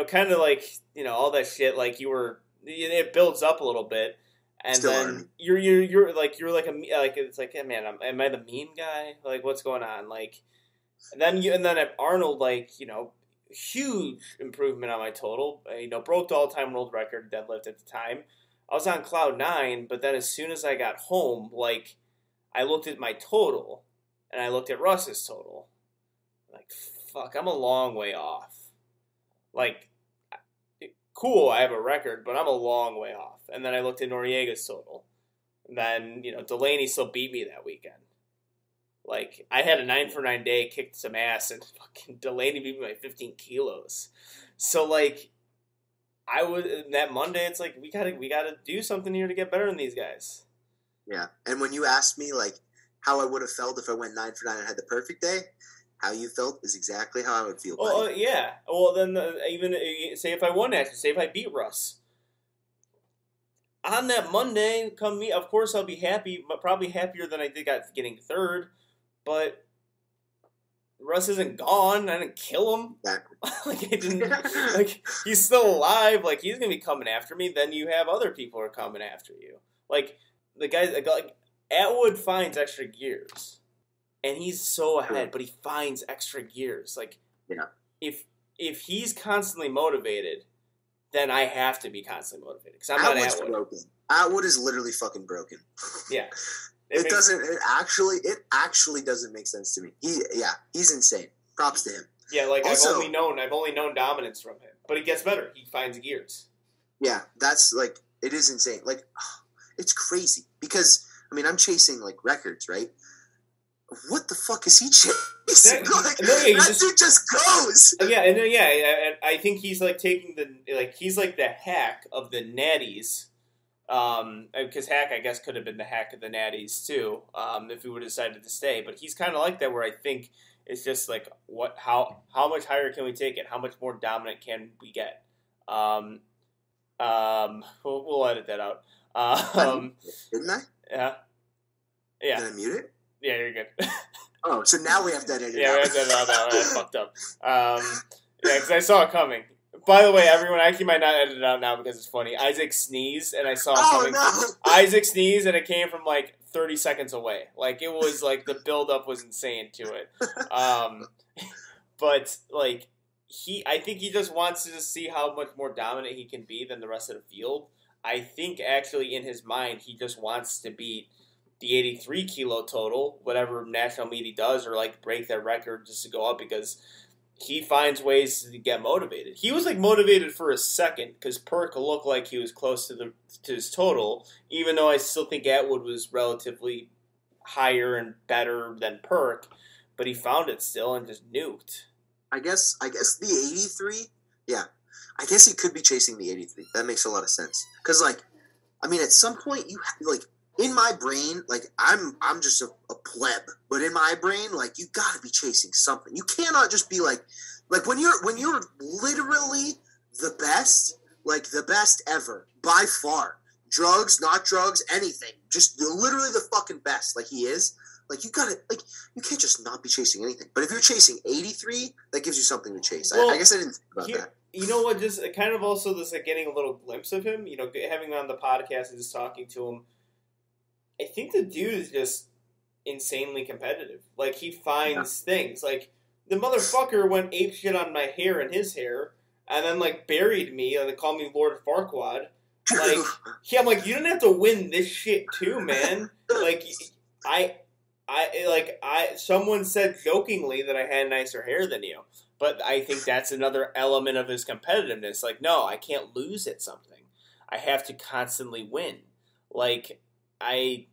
kind of all that shit. It builds up a little bit, and still then you're it's like, hey, man, am I the meme guy? What's going on? And then at Arnold, huge improvement on my total. Broke the all-time world record deadlift at the time. I was on cloud 9, but then as soon as I got home, I looked at my total, and I looked at Russ's total. fuck, I'm a long way off. Like, cool, I have a record, but I'm a long way off. And then I looked at Noriega's total. And then, Delaney still beat me that weekend. Like, I had a 9-for-9 day, kicked some ass, and fucking Delaney beat me by 15 kilos. So, like, that Monday, it's like, we gotta do something here to get better than these guys. Yeah. And when you asked me, like, how I would have felt if I went 9-for-9 and had the perfect day, how you felt is exactly how I would feel. Well, yeah. Well, then, even, say if I won actually, say if I beat Russ. On that Monday, come me, of course I'll be happy, but probably happier than I did getting third. But Russ isn't gone. I didn't kill him. Exactly. Like I didn't. Like he's still alive. Like he's gonna be coming after me. Then you have other people who are coming after you. Like the guys. Like Atwood finds extra gears, and he's so ahead. But he finds extra gears. Like if he's constantly motivated, then I have to be constantly motivated because I'm not Atwood. Broken. Atwood is literally fucking broken. Yeah. It actually doesn't make sense to me. He's insane. Props to him. Yeah, like also, I've only known dominance from him. But he gets better. He finds gears. Yeah, that's like it is insane. Like it's crazy. Because I'm chasing like records, right? What the fuck is he chasing? That dude just goes. Yeah, and I think he's like taking he's like the hack of the natties. Because Hack, I guess, could have been the hack of the natties too, if he would have decided to stay. But he's kind of like that, where I think it's just like, how much higher can we take it? How much more dominant can we get? We'll edit that out. Didn't I? Yeah. Yeah. Did I mute it? Yeah, you're good. Oh, so now we have to edit it out. Yeah, we have to edit it out now. I fucked up. Yeah, because I saw it coming. By the way, everyone, I actually might not edit it out now because it's funny. Isaac sneezed, and I saw him coming. No. Isaac sneezed, and it came from, like, 30 seconds away. Like, it was, like, the build-up was insane to it. But, like, I think he just wants to see how much more dominant he can be than the rest of the field. I think, actually, in his mind, he just wants to beat the 83 kilo total, whatever national meet he does, or, like, break that record just to go up because he finds ways to get motivated. He was like motivated for a second because Perk looked like he was close to his total, even though I still think Atwood was relatively higher and better than Perk, but he found it still and just nuked. I guess the 83, yeah. I guess he could be chasing the 83. That makes a lot of sense. Because, like, at some point, you like, in my brain, like, I'm just a pleb, but in my brain, like, you gotta be chasing something. You cannot just be like when you're literally the best, like the best ever by far. Drugs, not drugs, anything, just literally the fucking best, like he is. Like, you gotta, like, you can't just not be chasing anything. But if you're chasing 83, that gives you something to chase. Well, I guess I didn't think about that. You know what? Just kind of also this like getting a little glimpse of him. Having him on the podcast and just talking to him. I think the dude is just insanely competitive. Like, he finds things. Like, the motherfucker went apeshit on my hair and his hair, and then, like, buried me, and they called me Lord Farquaad. Like, yeah, I'm like, you didn't have to win this shit too, man. Like, someone said jokingly that I had nicer hair than you. But I think that's another element of his competitiveness. Like, no, I can't lose at something. I have to constantly win. Like, I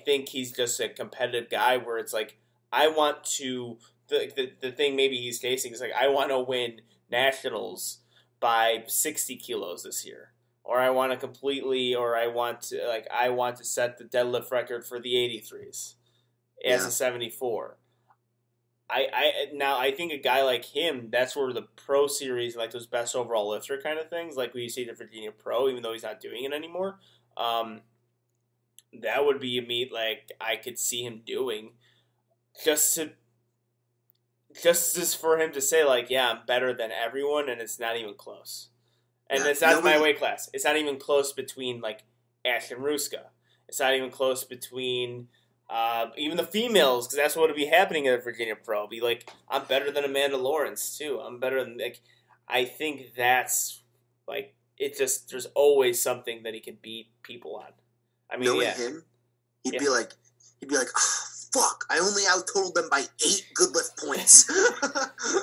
think he's just a competitive guy where it's like, I want to, the thing maybe he's facing is like, I want to win nationals by 60 kilos this year. Or I want to set the deadlift record for the 83s as a 74. I think a guy like him, that's where the pro series, like those best overall lifter kind of things, like we see the Virginia Pro, even though he's not doing it anymore, that would be a meet like I could see him doing, just for him to say like, yeah, I'm better than everyone, and it's not even close. And it's not my weight class. It's not even close between like Ash and Ruska. It's not even close between even the females, because that's what would be happening at Virginia Pro. Be like, I'm better than Amanda Lawrence too. I'm better than like. I think that's like it. Just there's always something that he can beat people on. I mean, knowing him, he'd be like, oh, fuck, I only out-totaled them by 8 good lift points.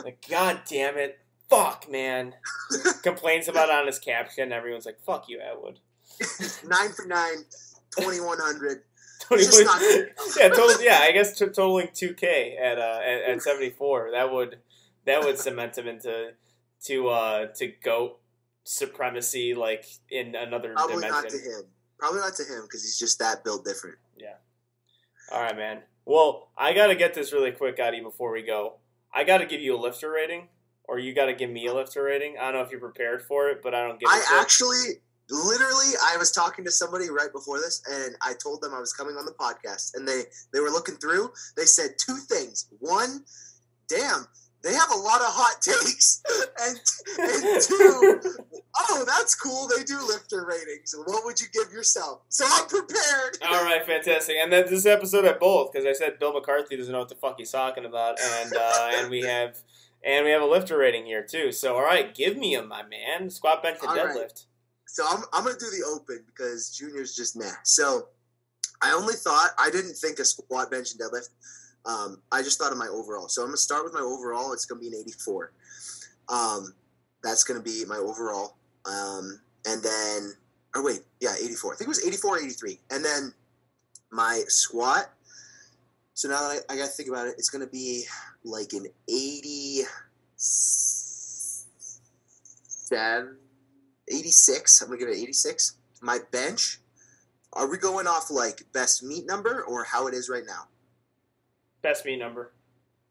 Like, God damn it. Fuck, man. Complains about it on his caption. Everyone's like, fuck you, Atwood. 9 for 9, 2,100. I guess totaling 2K at 74. That would cement him into to GOAT supremacy, like in another Probably dimension. Probably not to him because he's just that built different. Yeah. All right, man. Well, I gotta get this really quick, Gotti, before we go. I gotta give you a lifter rating, or you gotta give me a lifter rating. I don't know if you're prepared for it, but I don't give. Literally, I was talking to somebody right before this, and I told them I was coming on the podcast, and they were looking through. They said 2 things. 1, damn, they have a lot of hot takes, and 2, oh, that's cool. They do lifter ratings. What would you give yourself? So I'm prepared. All right, fantastic. And then this episode at both, because I said Bill McCarthy doesn't know what the fuck he's talking about, and we have a lifter rating here too. So all right, give me him, my man. Squat, bench, and deadlift. Right. So I'm going to do the open because Junior's just nah. So I didn't think of squat, bench, and deadlift. I just thought of my overall. So I'm going to start with my overall. It's going to be an 84. That's going to be my overall. And then, 84. I think it was 84 or 83. And then my squat. So now that I got to think about it, it's going to be like an 86. I'm going to give it 86. My bench, are we going off like best meet number or how it is right now? Best meet number.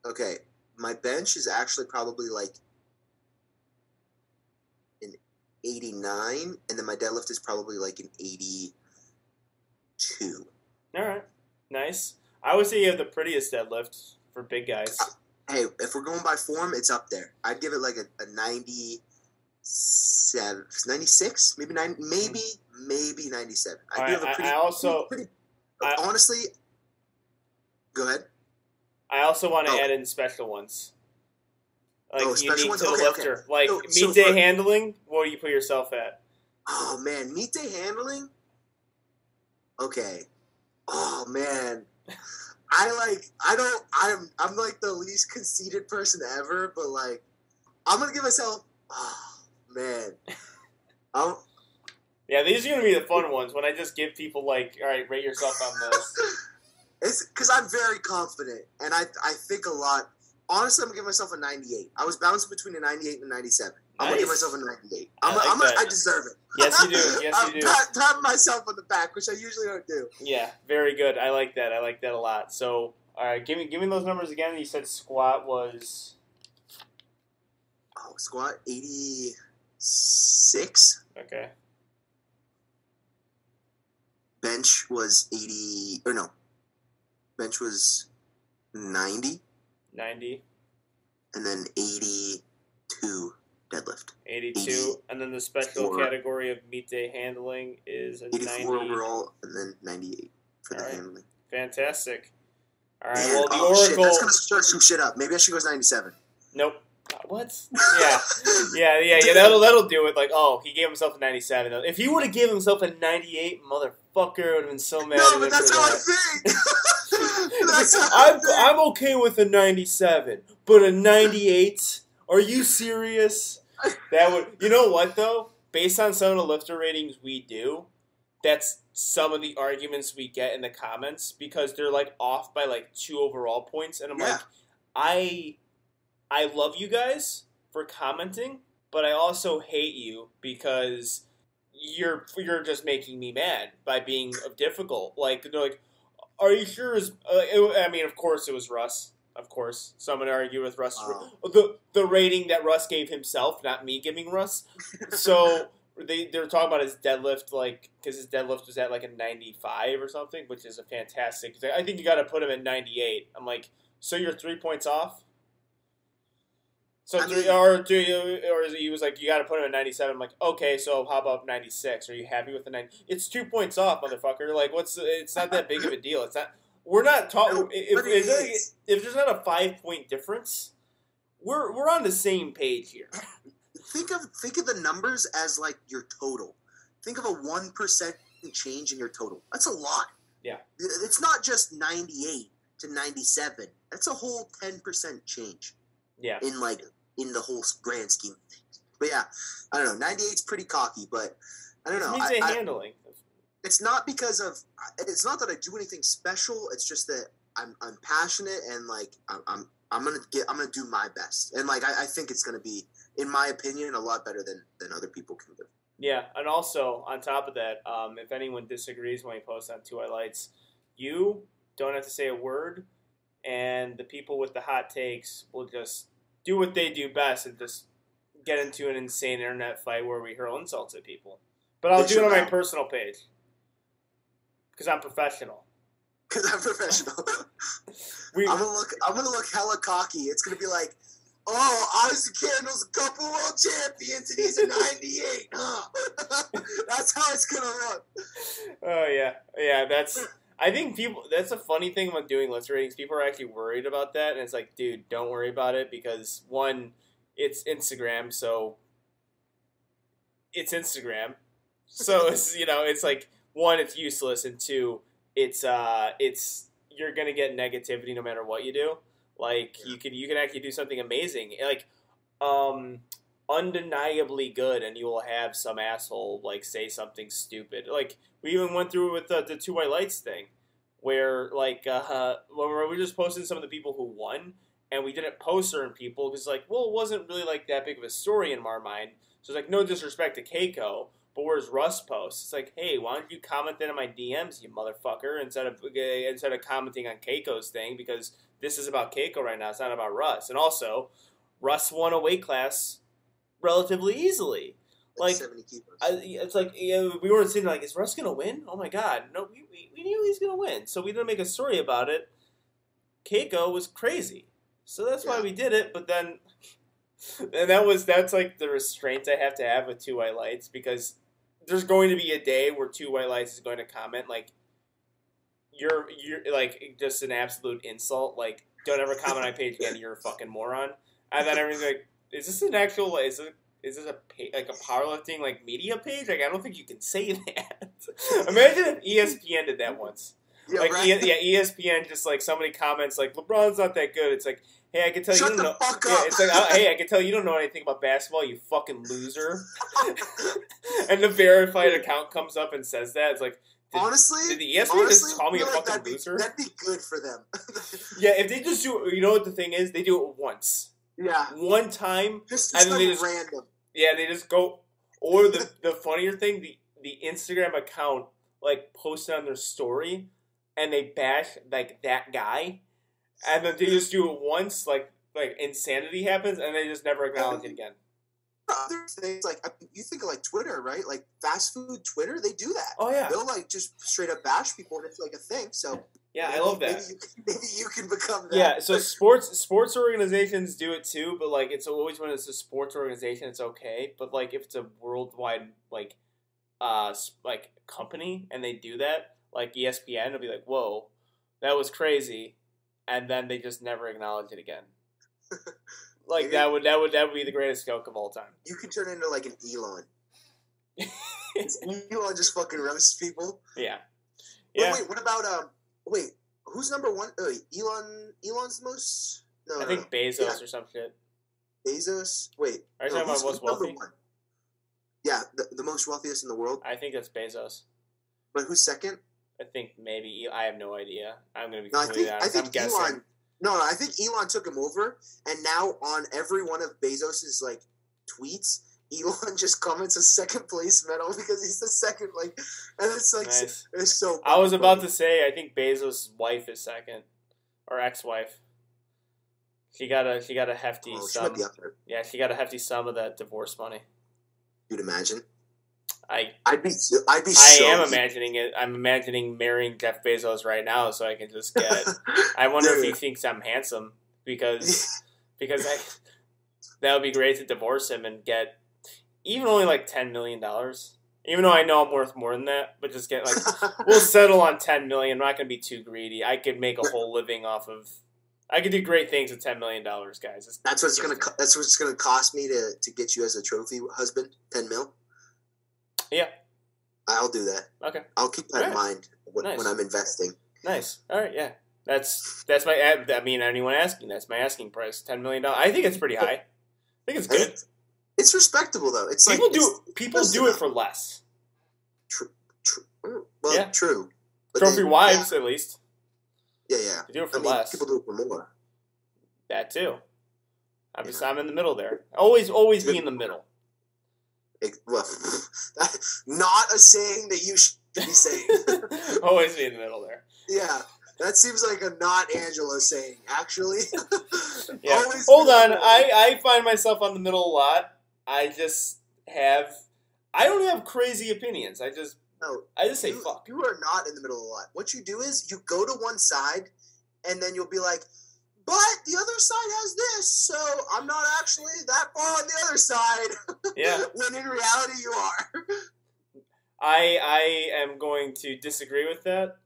Okay. My bench is actually probably like an 89, and then my deadlift is probably like an 82. All right. Nice. I would say you have the prettiest deadlift for big guys. Hey, if we're going by form, it's up there. I'd give it like a 97, 96, maybe 97. I do have a pretty. Honestly, go ahead. I also want to add in special ones, like unique ones? to the lifter. Okay. Like meet day handling. What do you put yourself at? Oh man, meet day handling. Okay. Oh man. I'm like the least conceited person ever, but like I'm gonna give myself. Oh man. Yeah, these are gonna be the fun ones when I just give people like, all right, rate yourself on this. It's because I'm very confident and I think a lot. Honestly, I'm gonna give myself a 98. I was bouncing between a 98 and a 97. I'm gonna give myself a 98. I deserve it. Yes, you do. Yes, you do. I'm patting myself on the back, which I usually don't do. Yeah, very good. I like that. I like that a lot. So, all right, give me those numbers again. You said squat was. Oh, squat 86. Okay. Bench was 80. Or no. Bench was 90. 90. And then 82 deadlift. 82. And then the special category of meet day handling is a 84 90. overall, and then 98 for the handling. Fantastic. All right, Man, well, the Oracle... Shit, that's going to start some shit up. Maybe I should go 97. Nope. What? Yeah. That'll do it. Like, oh, he gave himself a 97. If he would have given himself a 98, motherfucker would have been so mad. No, but that's how I think. I'm okay with a 97, but a 98? Are you serious? That would. You know what though? Based on some of the lifter ratings we do, that's some of the arguments we get in the comments because they're like off by like 2 overall points, and I'm like, I love you guys for commenting, but I also hate you because you're just making me mad by being difficult. Like they're like, are you sure? I mean, of course it was Russ. Of course, so I'm going to argue with Russ. The rating that Russ gave himself, not me giving Russ. So they're talking about his deadlift, like because his deadlift was at like a 95 or something, which is a fantastic. I think you got to put him at 98. I'm like, so you're 3 points off. So he was like, you got to put him at 97. I'm like, okay, so how about 96? Are you happy with the 90? It's 2 points off, motherfucker. Like, it's not that big of a deal. It's not. We're not talking. If there's not a 5-point difference, we're on the same page here. Think of the numbers as like your total. Think of a 1% change in your total. That's a lot. Yeah. It's not just 98 to 97. That's a whole 10% change. Yeah. In the whole grand scheme of things. But yeah, I don't know. 98's pretty cocky, but I don't know. It means handling. It's not because of. It's not that I do anything special. It's just that I'm passionate and like I'm gonna do my best, and like I think it's gonna be, in my opinion, a lot better than other people can do. Yeah, and also on top of that, if anyone disagrees when we post on 2 Highlights, you don't have to say a word, and the people with the hot takes will just do what they do best and just get into an insane internet fight where we hurl insults at people. But I'll do it on my personal page because I'm professional. Because I'm professional. I'm gonna look hella cocky. It's gonna be like, oh, Ozzy Candle's a couple world champions and he's a 98. That's how it's gonna look. Oh yeah. I think that's a funny thing about doing list ratings. People are actually worried about that, and it's like, dude, don't worry about it because one, it's Instagram, so it's Instagram. So it's it's like, one, it's useless, and two, it's you're gonna get negativity no matter what you do. Like you can actually do something amazing, like undeniably good, and you will have some asshole like say something stupid. Like we even went through with the 2 White Lights thing, where like when we just posted some of the people who won, and we didn't post certain people because like, well, it wasn't really like that big of a story in our mind. So it's like, no disrespect to Keiko, but where's Russ post? It's like, hey, why don't you comment that in my DMs, you motherfucker, instead of commenting on Keiko's thing, because this is about Keiko right now. It's not about Russ. And also, Russ won a weight class relatively easily. Like 70 kilos. It's like we weren't sitting like, is Russ gonna win? Oh my god, no, we knew he was gonna win, so we didn't make a story about it. Keiko was crazy, so that's why we did it. But then, and that's like the restraint I have to have with 2 White Lights, because there's going to be a day where 2 White Lights is going to comment like, you're like just an absolute insult. Like, don't ever comment on my page again. You're a fucking moron. And then everyone's like, is this an actual? Is this like a powerlifting like media page? Like, I don't think you can say that. Imagine if ESPN did that once. Yeah, like right. ESPN just like somebody comments like, LeBron's not that good. It's like, hey, I can tell you don't know. Yeah, it's like, hey, I can tell you don't know anything about basketball, you fucking loser. And the verified account comes up and says that. It's like, did the ESPN just call me a fucking loser? That'd be good for them. Yeah, if they just do, you know what the thing is? They do it once. Yeah. One time, just and then they just random. Yeah, they just go. Or the funnier thing, the Instagram account like posted on their story, and they bash like that guy, and then they just do it once, like insanity happens, and they just never acknowledge it again. Other things like you think of like Twitter, right? Like fast food Twitter, they do that. Oh yeah, they'll like just straight up bash people, and it's like a thing. So yeah, I love that. Maybe you can become that. Yeah, so sports organizations do it too, but like it's always when it's a sports organization, it's okay. But like if it's a worldwide like company and they do that, like ESPN, it'll be like, whoa, that was crazy, and then they just never acknowledge it again. Like that would be the greatest joke of all time. You could turn into like an Elon. Elon just fucking roasts people. Yeah. Yeah. Wait, what about who's number one? Elon's the most. No, I think Bezos or some shit. Bezos. Wait. Are you talking about most wealthy? Yeah, the most wealthiest in the world. I think that's Bezos. But who's second? I think maybe I have no idea. I'm gonna be completely honest. I'm guessing. I think Elon took him over, and now on every one of Bezos's like tweets, Elon just comments a second place medal because he's the second. Like, and it's like nice. It's so. I was about to say I think Bezos' wife is second, or ex-wife. She got a hefty sum. She might be up there. Yeah, she got a hefty sum of that divorce money. You'd imagine. I'd be so. I am imagining it. I'm imagining marrying Jeff Bezos right now, so I can just get. I wonder if he thinks I'm handsome because that would be great to divorce him and get even only like $10 million. Even though I know I'm worth more than that, but just get like we'll settle on $10 million. I'm not going to be too greedy. I could make a whole living off of. I could do great things with $10 million, guys. That's what it's gonna cost me to get you as a trophy husband. $10 million. Yeah. I'll do that. Okay. I'll keep that in mind when I'm investing. Nice. All right, yeah. That's my. I mean, anyone asking, that's my asking price. $10 million. I think it's pretty high. I think it's good. It's respectable though. It's people do it for less. True. Well, Yeah. true. But Trophy wives, at least. Yeah. They do it for less. People do it for more. That too. I'm in the middle there. Always be in the middle. Well, not a saying that you should be saying. Always be in the middle there. Yeah, that seems like a not Angela saying, actually. Yeah. Always Hold on. I find myself on the middle a lot. I don't have crazy opinions. I just say fuck. You are not in the middle a lot. What you do is you go to one side, and then you'll be like, but the other side has this, so I'm not actually that far on the other side. Yeah. When in reality you are. I am going to disagree with that.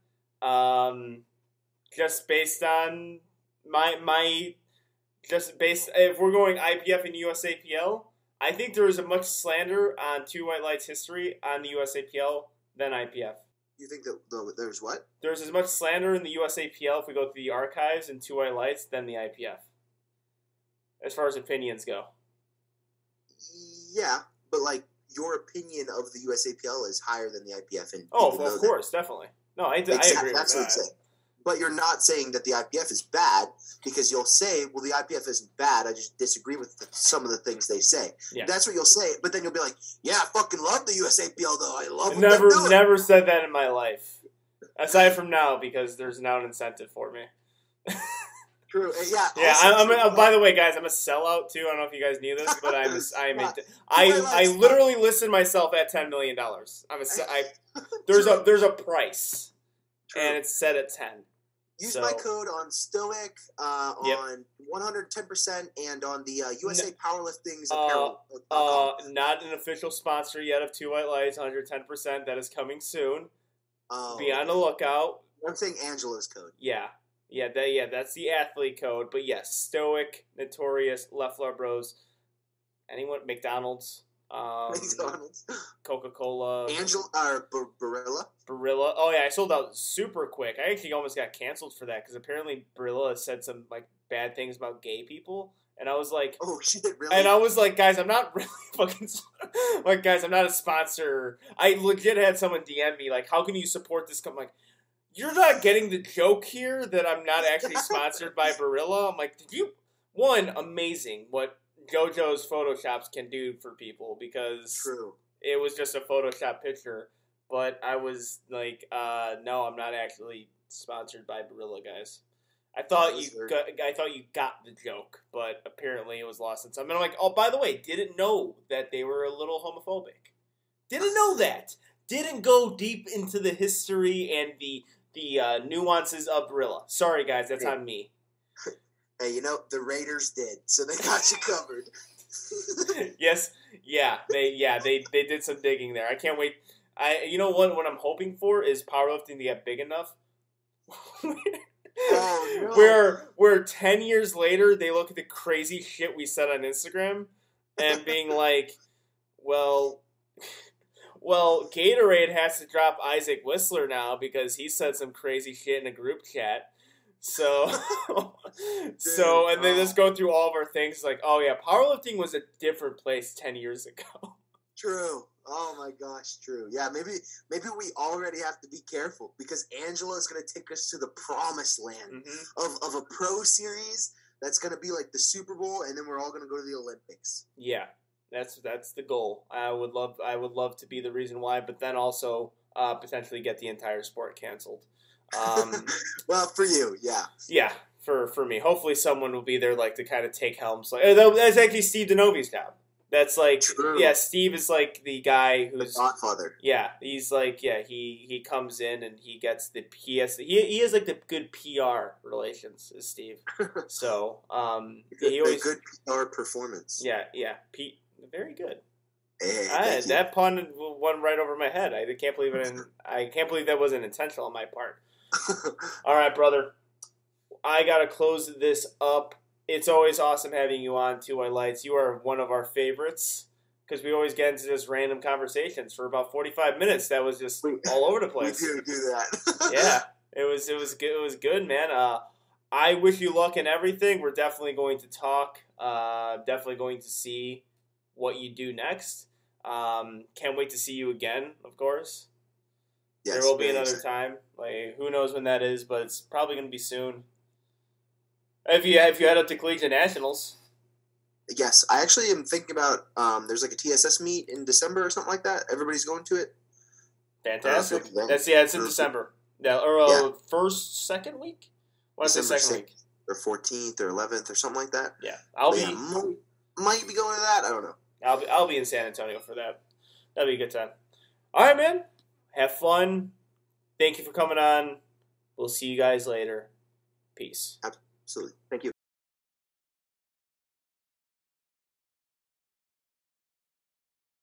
Just based on if we're going IPF and USAPL, I think there is a much slander on Two White Lights history on the USAPL than IPF. You think that there's what? There's as much slander in the USAPL if we go through the archives and Two White Lights than the IPF, as far as opinions go. Yeah, but like your opinion of the USAPL is higher than the IPF. And of course, definitely. No, I agree with that. That's what I'm saying. But you're not saying that the IPF is bad because you'll say, well, the IPF isn't bad. I just disagree with some of the things they say. Yeah. That's what you'll say. But then you'll be like, yeah, I fucking love the USAPL, though. I love what they're doing. Never said that in my life. Aside from now, because there's now an incentive for me. True. Yeah. Yeah. By the way, guys, I'm a sellout too. I don't know if you guys knew this, but I literally listed myself at $10 million. There's a price, True. and it's set at 10. Use my code on Stoic, on 110%, and on the USA Powerlifting's apparel. Not an official sponsor yet of Two White Lights, 110%. That is coming soon. Be on the lookout. I'm saying Angela's code. Yeah, that's the athlete code. But yes, Stoic, Notorious, Leffler Bros, anyone, McDonald's. McDonald's, Coca-Cola, Barilla. Oh yeah, I sold out super quick. I actually almost got canceled for that because apparently Barilla said some like bad things about gay people, and I was like, "Oh shit, really?" And I was like, "Guys, I'm not really fucking like, guys, I'm not a sponsor." I legit had someone DM me like, "How can you support this?" I'm like, "You're not getting the joke here that I'm not actually sponsored by Barilla." I'm like, "Did you?" Amazing what JoJo's Photoshops can do for people because True. It was just a Photoshop picture. But I was like, no, I'm not actually sponsored by Barilla, guys. I thought you got the joke, but apparently it was lost in some. And I'm like, oh, by the way, didn't know that they were a little homophobic. Didn't know that. Didn't go deep into the history and the nuances of Barilla. Sorry, guys, that's on me. Hey, the Raiders did, so they got you covered. Yes, they did some digging there. I can't wait. What I'm hoping for is powerlifting to get big enough. Oh, no. Where 10 years later they look at the crazy shit we said on Instagram and being like, well, Gatorade has to drop Isaac Whistler now because he said some crazy shit in a group chat. So, and they just go through all of our things like, oh yeah, powerlifting was a different place 10 years ago. True. Oh my gosh, true. Yeah, maybe we already have to be careful because Angela is going to take us to the promised land of a pro series that's going to be like the Super Bowl, and then we're all going to go to the Olympics. Yeah, that's the goal. I would love to be the reason why, but then also potentially get the entire sport canceled. Well, for you, yeah. Yeah, for me. Hopefully someone will be there like to kind of take helms. Like that's actually Steve Denovi's job. That's like, True. Yeah, Steve is like the guy who's the Godfather. Yeah, he's like, yeah, he comes in and he gets he has like the good PR relations, is Steve. So, he always good PR performance. Yeah, Pete, very good. Hey, that pun went right over my head. I can't believe that wasn't intentional on my part. All right, brother. I gotta close this up. It's always awesome having you on Two White Lights. You are one of our favorites because we always get into just random conversations for about 45 minutes. That was just all over the place. We do that. Yeah. It was good. It was good, man. I wish you luck in everything. We're definitely going to talk. Definitely going to see what you do next. Can't wait to see you again, of course. Yes, There will be very another excited. time. Like, who knows when that is, but it's probably going to be soon. If you head up to Collegiate Nationals, Yes, I actually am thinking about. There's like a TSS meet in December or something like that. Everybody's going to it. fantastic. If you'll be It's in there. December. Yeah, or Yeah. Second week. I want to say December second 6th week. or 14th or 11th or something like that. Yeah, But yeah, might be going to that. I don't know. I'll be in San Antonio for that. That'll be a good time. All right, man. Have fun. Thank you for coming on. We'll see you guys later. Peace. Absolutely. Thank you.